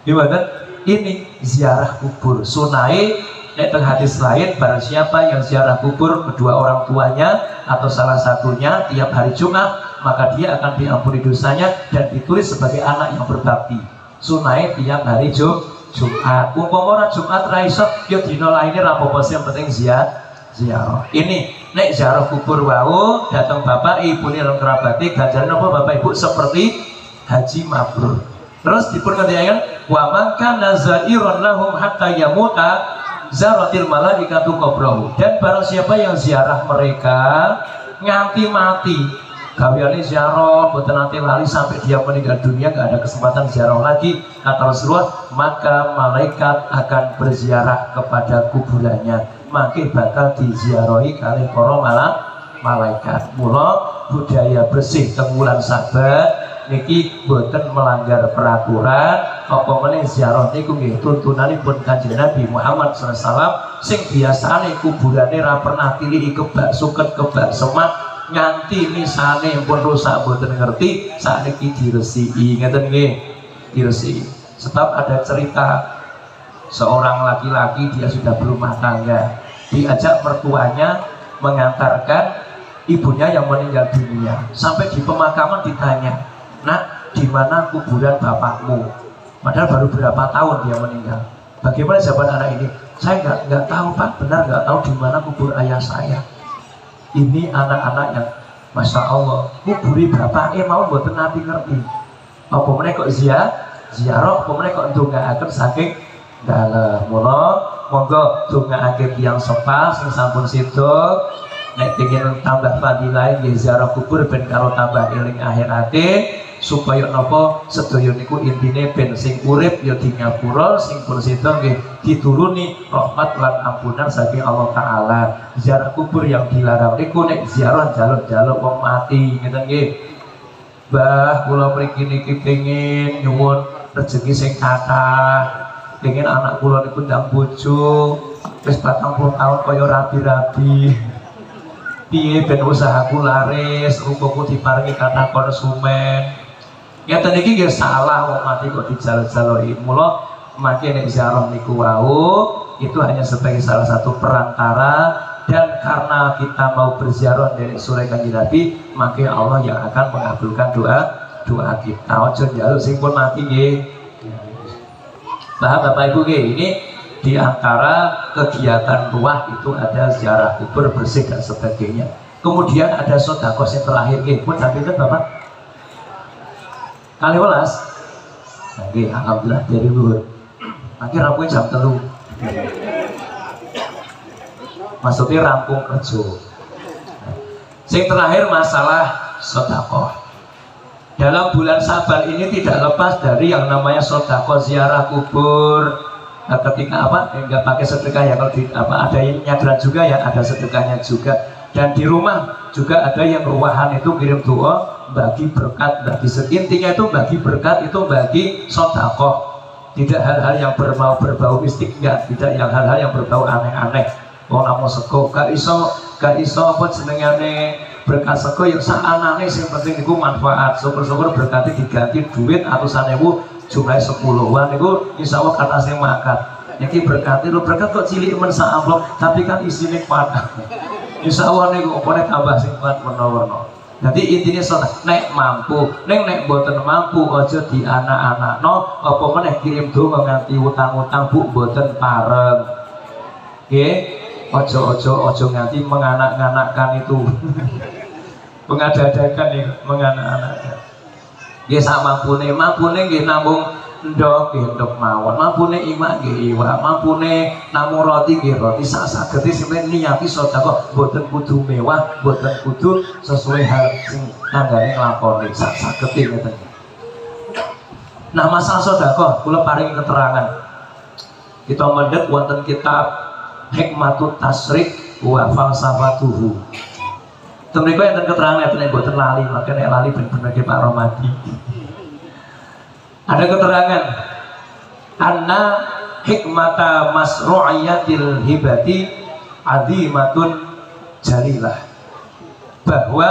Gimana? Ini ziarah kubur. Sunai nek teng hadis lain, barang siapa yang ziarah kubur kedua orang tuanya atau salah satunya tiap hari Jumat, maka dia akan diampuni dosanya dan ditulis sebagai anak yang berbakti. Sunai tiap hari Jumat. Umpama ora Jumat ra iso, ya dina lainnya ra apa-apa, yang penting ziarah. Ini nek ziarah kubur wau datang bapak ibu ni dalam kerabati ganjaran apa bapak ibu seperti haji mabrur. Terus dipun ngendikaken wa man kana zairan lahum hatta yamuta zaratil malaikatu qabrahu. Dan barang siapa yang ziarah mereka nganti mati, gaweane ziarah, boten nate lali sampai dia meninggal dunia nggak ada kesempatan ziarah lagi. Kata Rasulullah, maka malaikat akan berziarah kepada kuburannya, maka bakal diziarahi kali para malaikat. Mula budaya bersih tenggulan sahabat niki boten melanggar peraturan. Apa meneh ziarah niku nggih tuntunanipun Kanjeng Nabi Muhammad sallallahu alaihi wasallam sing biasane kuburane ra pernah tiliki kebak suket kebak semak nganti misane pun rusak boten ngerti sakniki diresiki ngeten nggih diresiki. Sebab ada cerita seorang laki-laki dia sudah berumah tangga, diajak mertuanya mengantarkan ibunya yang meninggal dunia. Sampai di pemakaman ditanya, "Nak, di mana kuburan bapakmu?" Padahal baru berapa tahun dia meninggal. Bagaimana jawaban anak ini? "Saya nggak tahu Pak, benar nggak tahu di mana kubur ayah saya." Ini anak-anak yang Masya Allah kuburi bapaknya mau buatan nanti ngerti. Apa mereka kok ziarah, apa mereka kok ndongaaken saking dalam. Mula monggo ndongaaken tiyang sepa sing sampun sida nek pengen tambah fadilah nggih ziarah kubur ben karo tambah eling akhirate supaya napa sedaya niku intine ben sing urip ya di ngapura, sing pun sida nggih dituruni rahmat lan ampunan saking Allah taala. Ziarah kubur yang dilarang niku nek ziarah jaluk-jaluk wong mati ngeten nggih. Mbah kula mriki niki pengin nyuwun rezeki sing kathah, pengin anak kula niku ndang bojo wis 40 tahun kaya rabi-rabi. Piye ben usahaku laris, rupaku diparingi kathah konsumen. Ya tadi nggih salah wong mati kok dijaluk-jaluki. Mula mangke nek ziarah niku wau itu hanya sebagai salah satu perantara, dan karena kita mau berziarah dari sore Kanjeng Nabi, maka Allah yang akan mengabulkan doa kita. Ojo njaluk sing pun mati nggih. Paham Bapak Ibu nggih? Ini di antara kegiatan ruah itu ada ziarah kubur bersih dan sebagainya. Kemudian ada sedekah yang terakhir nggih. Pun sampai itu Bapak kali welas, oke, alhamdulillah dari luhur. Akhir rampung jam 3. Maksudnya rampung kerja. Yang terakhir masalah sedekah. Dalam bulan Saban ini tidak lepas dari yang namanya sedekah ziarah kubur. Nah, ketika apa? Enggak pakai sedekah ya kalau di, ada yang nyadran juga ya, ada sedekahnya juga. Dan di rumah juga ada yang ruahan itu kirim doa bagi berkat, bagi intinya itu bagi berkat, itu bagi sedekah. Tidak hal-hal yang berbau mistik, enggak, tidak yang hal-hal yang berbau aneh-aneh. Wong namung sego gak iso apa jenengane berkat sego yang saanane sing penting niku manfaat. Syukur-syukur berkatnya diganti duit atusan ewu jumlah 10-an niku insyaallah kata sing makan. Iki berkatnya lho berkat kok cilik men sak amplop tapi kan isine kuat. Insyaallah niku opone tambah sing kuat warna-warna. Jadi intinya soal nek mampu, nek boten mampu aja di anak-anakno, apa meneh kirim donga nganti utang-utang bu boten pareng. Nggih, ojo nganti menganak-anakkan itu. Pengadadakan nih menganak-anakkan. Nggih sak mampune nggih namung ndok mawon, mampune iwak nggih iwak, mampune namung roti nggih roti, sak sagete sampeyan niyati sedekah boten kudu mewah, boten kudu sesuai hal sing tanggane nglakoni, sak sagete ngeten. Nah, masalah sedekah kula paring keterangan. Kita mendhet wonten kitab Hikmatut Tasrik wa Falsafatuhu. Temriko enten keterangan enten boten lali, maka nek lali ben-bener ke Pak Romadi. Ada keterangan anna hikmata masru'iyatil hibati azimatun jalilah, bahwa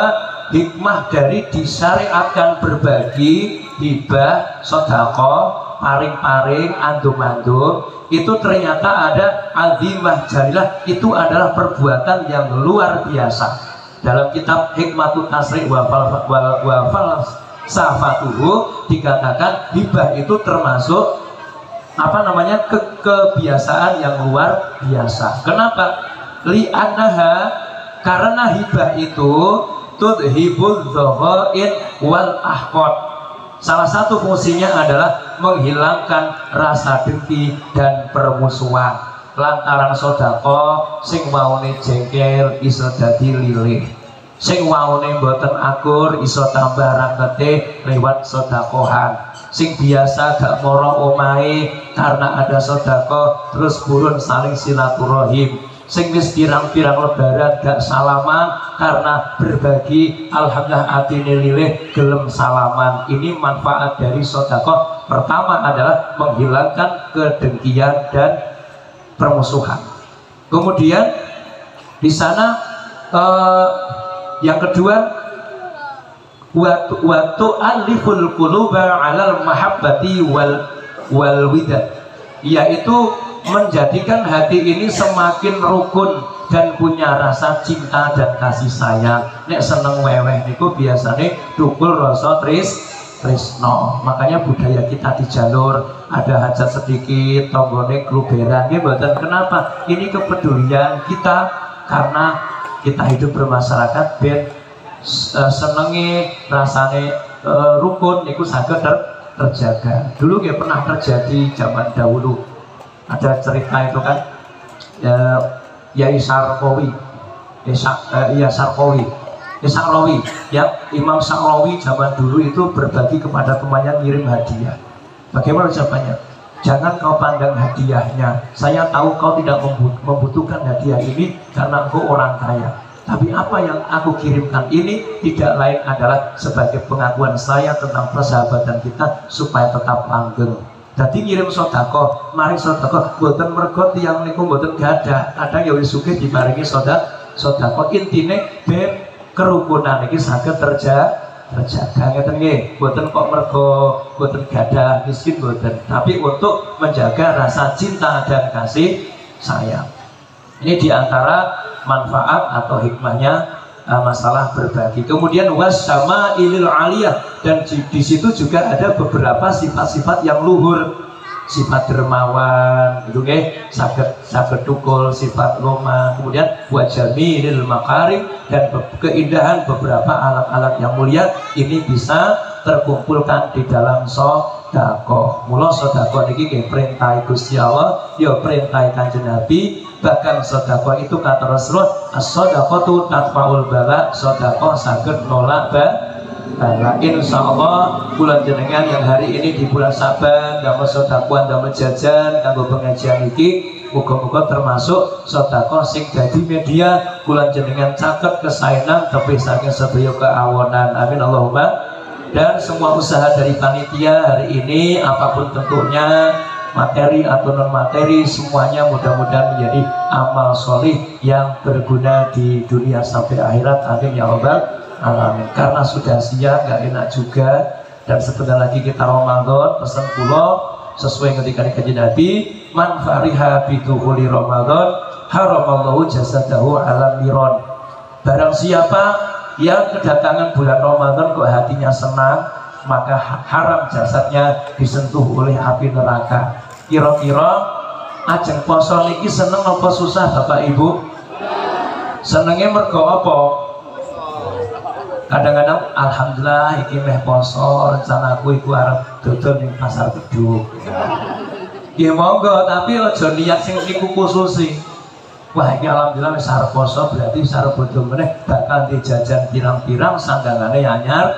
hikmah dari disyariatkan berbagi hibah, sedekah, paring-paring, andum-andum itu ternyata ada azimah jalilah, itu adalah perbuatan yang luar biasa. Dalam kitab Hikmatut Tasrik wa Falsafatuhu dikatakan hibah itu termasuk kebiasaan yang luar biasa. Kenapa? Li'annaha, karena hibah itu tudhibul dhagha'in wal ahqad. Salah satu fungsinya adalah menghilangkan rasa dengki dan permusuhan. Lantaran sedekah sing maune jengkel iso dadi lilih. Sing waone mboten akur iso tambah rakete lewat sedekahan. Sing biasa gak moro omahe karena ada sedekah terus burun saling silaturahim. Sing wis pirang-pirang lebaran gak salaman karena berbagi, alhamdulillah atine lilih gelem salaman. Ini manfaat dari sedekah. Pertama adalah menghilangkan kedengkian dan permusuhan. Kemudian di sana yang kedua, waktu aliful quluba 'alal mahabbati wal widad, yaitu menjadikan hati ini semakin rukun dan punya rasa cinta dan kasih sayang. Nek seneng weweh niku biasanya dukul rasa tresno. Makanya budaya kita di jalur ada hajat sedikit tonggone kluberan nggih mboten. Kenapa? Ini kepedulian kita karena kita hidup bermasyarakat ben senenge rasane rukun niku saged terjaga. Dulu ya pernah terjadi zaman dahulu. Ada cerita itu kan Yai Sarkowi, ya Imam Sarkowi zaman dulu itu berbagi kepada temannya, ngirim hadiah. Bagaimana ucapannya? Jangan kau pandang hadiahnya. Saya tahu kau tidak membutuhkan hadiah ini karena engkau orang kaya. Tapi apa yang aku kirimkan ini tidak lain adalah sebagai pengakuan saya tentang persahabatan kita supaya tetap langgeng. Jadi ngirim sedekah, mari sedekah mboten mergo tiyang niku mboten gadah. Kadang ya wis sugih diparingi sedekah. Intine ben kerukunan iki saged terjaga ngeten nggih. Mboten kok mergo mboten gadah miskin mboten, tapi untuk menjaga rasa cinta dan kasih sayang. Ini diantara manfaat atau hikmahnya masalah berbagi. Kemudian wasama ilil aliyah, dan di situ juga ada beberapa sifat-sifat yang luhur, sifat dermawan, gitu saged tukul, sifat loma, kemudian wajamilil makarim, dan keindahan beberapa alat-alat yang mulia ini bisa terkumpulkan di dalam sedekah. Mula sedekah niki nggih perintah Gusti Allah, ya perintah Kanjeng Nabi. Bahkan sedekah itu kata Rasulullah, as-shadaqatu tatfa'ul bala, sedekah saged nolak bala. Insyaallah bulan jenengan yang hari ini di bulan Saban damel sedekah damel jajan kanggo pengajian iki muga-muga termasuk sedekah sing dadi media bulan jenengan caket kesaenan tapi saking sedaya keawonan. Amin Allahumma. Dan semua usaha dari panitia hari ini apapun bentuknya, materi atau non materi, semuanya mudah-mudahan menjadi amal solih yang berguna di dunia sampai akhirat. Amin ya rabbal alamin. Karena sudah siang gak enak juga, dan sebentar lagi kita Ramadan. Pesan kula sesuai ketika Kanjeng Nabi, man fariha bidukhuli Ramadan haramallahu jasadahu ala miron. Barang siapa yang kedatangan bulan Ramadan kok hatinya senang, maka haram jasadnya disentuh oleh api neraka. Kira-kira ajeng poso niki seneng apa susah Bapak Ibu? Senengnya mergo apa? Kadang-kadang alhamdulillah iki meh poso, rencanaku iku arep dodol ning pasar Beduk. Nggih monggo, tapi aja niat sing niku khususi. Wah ini alhamdulillah wis arep poso, berarti wis arep bodho meneh bakal dijajan pirang-pirang sanggangane anyar.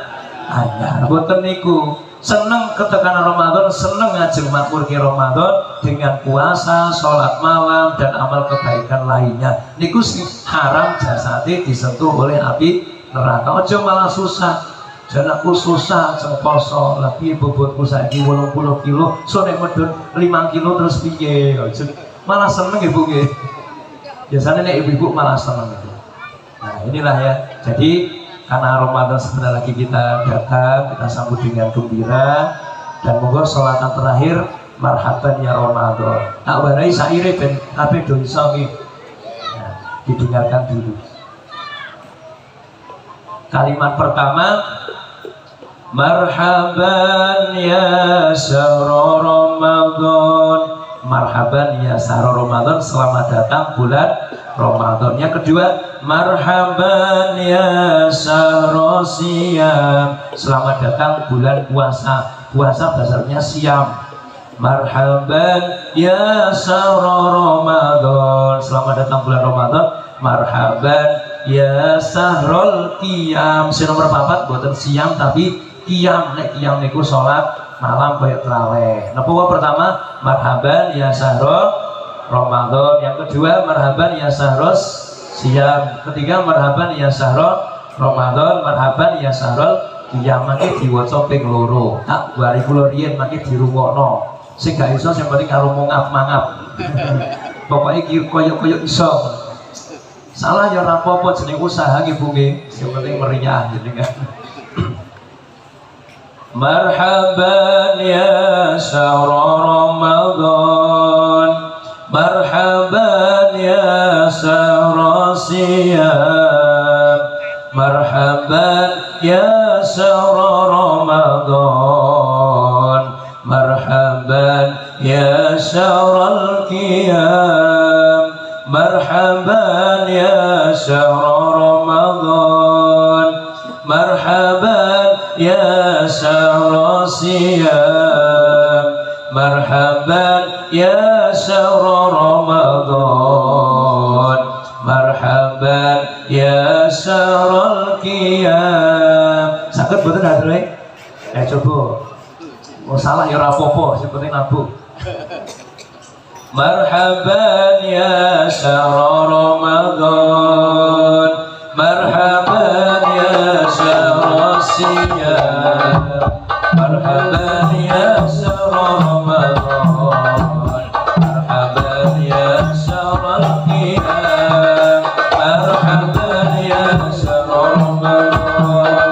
Mboten niku. Seneng ketekan Ramadan, seneng ngajeng makmur ke Ramadan dengan puasa, sholat malam dan amal kebaikan lainnya. Niku haram jasate disentuh oleh api neraka. Aja malah susah. Jan aku susah jeng poso, lagi bobotku saiki 80 kilo, so nek medhun 5 kilo terus piye? Malah seneng ibu nggih. Biasanya nek ibu-ibu malah seneng itu. Nah inilah ya. Jadi karena Ramadan sebentar lagi kita datang, kita sambut dengan gembira, dan moga sholatan terakhir marhaban ya Ramadan. Tak warai saire ben kabeh do iso nggih. Nah, didengarkan dulu. Kalimat pertama, marhaban ya syahrul Ramadan. Marhaban ya syahrul Ramadan, selamat datang bulan Ramadan. Yang kedua, marhaban ya syahrul siyam, selamat datang bulan puasa. Puasa dasarnya siam. Marhaban ya syahrul Ramadan, selamat datang bulan Ramadan. Marhaban ya sahrul qiyam. Si nomor 4 boten siam tapi qiyam. Nek qiyam niku salat malam kaya tarawih. Napa pertama marhaban ya sahrul Ramadan, yang kedua marhaban ya sahrul siam, ketiga marhaban ya sahrul Ramadan, marhaban ya sahrul qiyam. Mangke diwaca ping 2. Tak bari kula riyen mangke dirungokno. Sing gak iso sing penting karo mangap-mangap. Pokoke iki koyo-koyo iso. Salah ya ora apa-apa, jeneng usaha nggih Bu nggih. Sing penting meriah jenengan. Marhaban ya syahr Ramadan, marhaban ya syahr siyam, marhaban ya syahr Ramadan, marhaban ya syahr qiyam, marhaban ya syahr Ramadan, marhaban ya syahr siyam, marhaban ya syahr Ramadan, marhaban ya syahr qiyam. Saged boten hadroe? Coba. Oh salah ya ora apa-apa, sing penting nabuh. Marhaban ya syahr Ramadan, marhaban ya syahr siyam, marhaban ya syahr Ramadan, marhaban ya syahr qiyam, marhaban ya syahr Ramadan,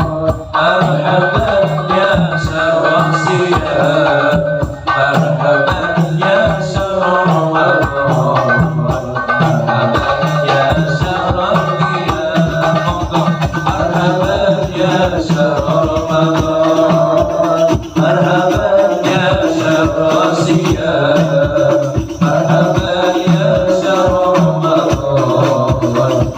marhaban ya syahr siyam, marhaban ya syahr Ramadan, marhaban ya syahr qiyam, marhaban ya syahr Ramadan, marhaban ya syahr siyam, marhaban ya syahr Ramadan,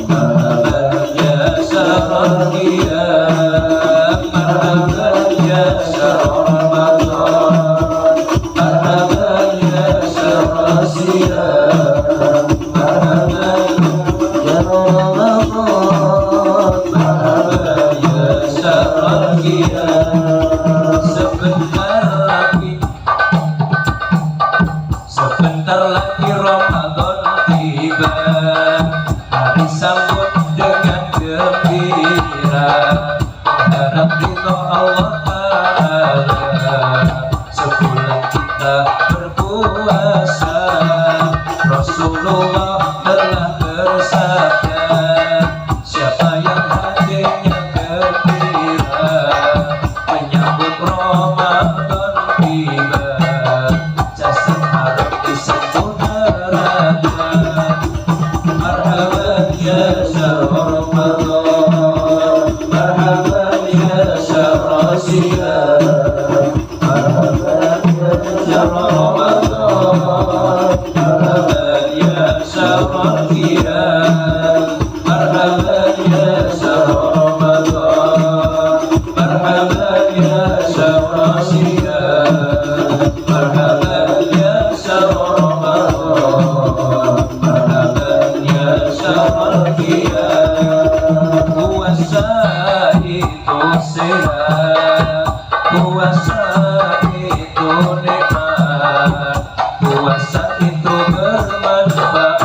marhaban ya syahr qiyam, marhaban ya syahr Ramadan, marhaban ya syahr siyam, marhaban ya Ramadan, marhaban ya syahr qiyam. Sebentar lagi Ramadan tiba, hari sambut dengan gembira, harap ridho Allah Ta'ala. Sebulan kita berpuasa, Rasulullah telah bersabda, siapa yang hatinya gembira menyambut Ramadan tiba, jasad harap disentuh neraka. Marhaban ya syahr Ramadan, marhaban ya syahr siyam, marhaban ya syahr Ramadan, marhaban ya syahr qiyam, marhaban ya syahr Ramadan, marhaban ya syahr siyam, marhaban ya syahr Ramadan, marhaban ya syahr qiyam. Puasa itu sehat, puasa itu nikmat, puasa itu bermanfaat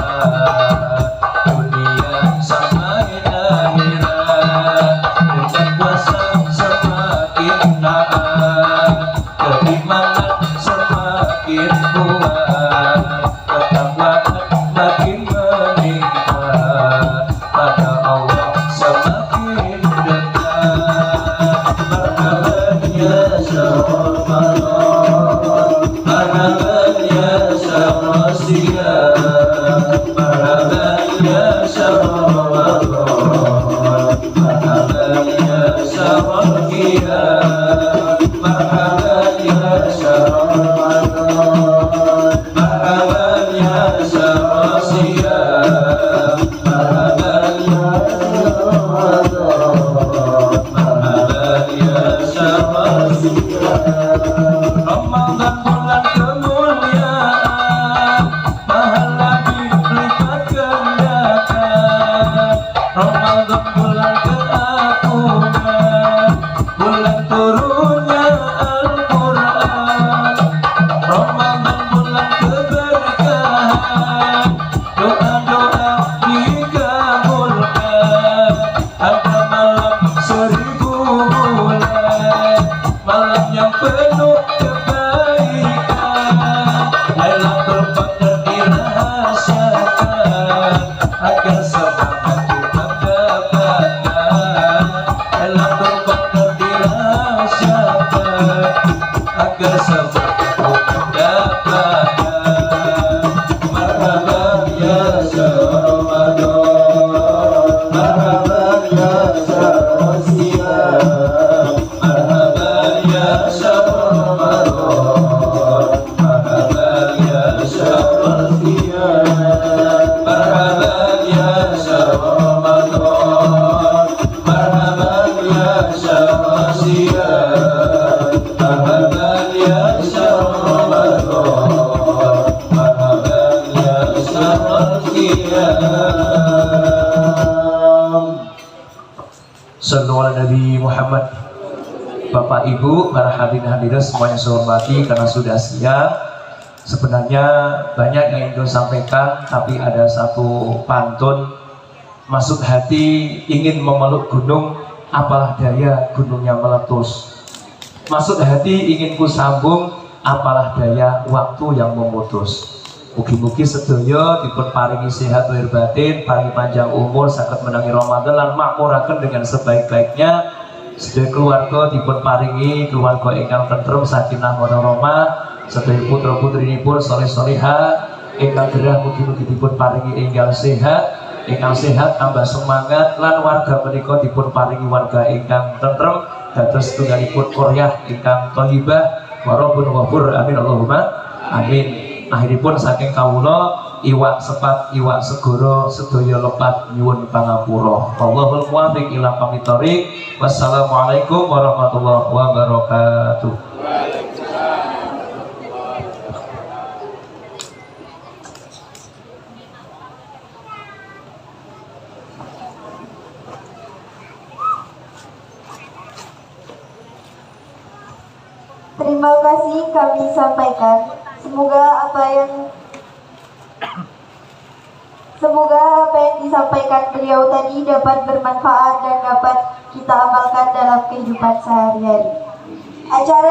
dunia sampai akhirat. Dengan puasa semakin taat, keimanan semakin kuat, ketakwaan makin meningkat, pada Allah semakin dekat. Marhaban ya syahr Ramadan, marhaban ya syahr siyam, marhaban ya syahr Ramadan, marhaban ya syahr qiyam, marhaban ya syahr Ramadan, marhaban ya syahr siyam, marhaban ya syahr Ramadan, marhaban ya syahr siyam. Ramadan bulan kemuliaan, pahala diberi syahrul qiyam, marhaban ya syahr Ramadan, marhaban ya syahr qiyam, marhaban ya syahr Ramadan, marhaban ya syahrul qiyam. Sallu ala Nabi Muhammad. Bapak Ibu, para hadirin hadirat semuanya saya hormati, karena sudah siang. Sebenarnya banyak yang ingin saya sampaikan, tapi ada satu pantun masuk hati ingin memeluk gunung, apalah daya gunungnya meletus. Masuk hati ingin ku sambung, apalah daya waktu yang memutus. Mugi-mugi sedaya dipun paringi sehat lahir batin, paringi panjang umur, saged menangi Ramadan lan makmuraken dengan sebaik-baiknya. Sedaya keluarga dipun paringi keluarga ingkang tentrem sakinah warahmah, sedaya putra-putrinipun saleh-salehah ingkang gerah mugi-mugi dipun paringi ingkang sehat tambah semangat, lan warga menika dipun paringi warga ingkang tentrem dados tunggalipun qaryah ingkang thayyibah warabun ghafur, amin Allahumma amin. Akhiripun saking kawula iwak sepat iwak segoro sedaya lepat nyuwun pangapura. Wallahul muwaffiq ila aqwamit thoriq. Wassalamualaikum warahmatullahi wabarakatuh. Terima kasih kami sampaikan. Semoga apa yang disampaikan beliau tadi dapat bermanfaat dan dapat kita amalkan dalam kehidupan sehari-hari. Acara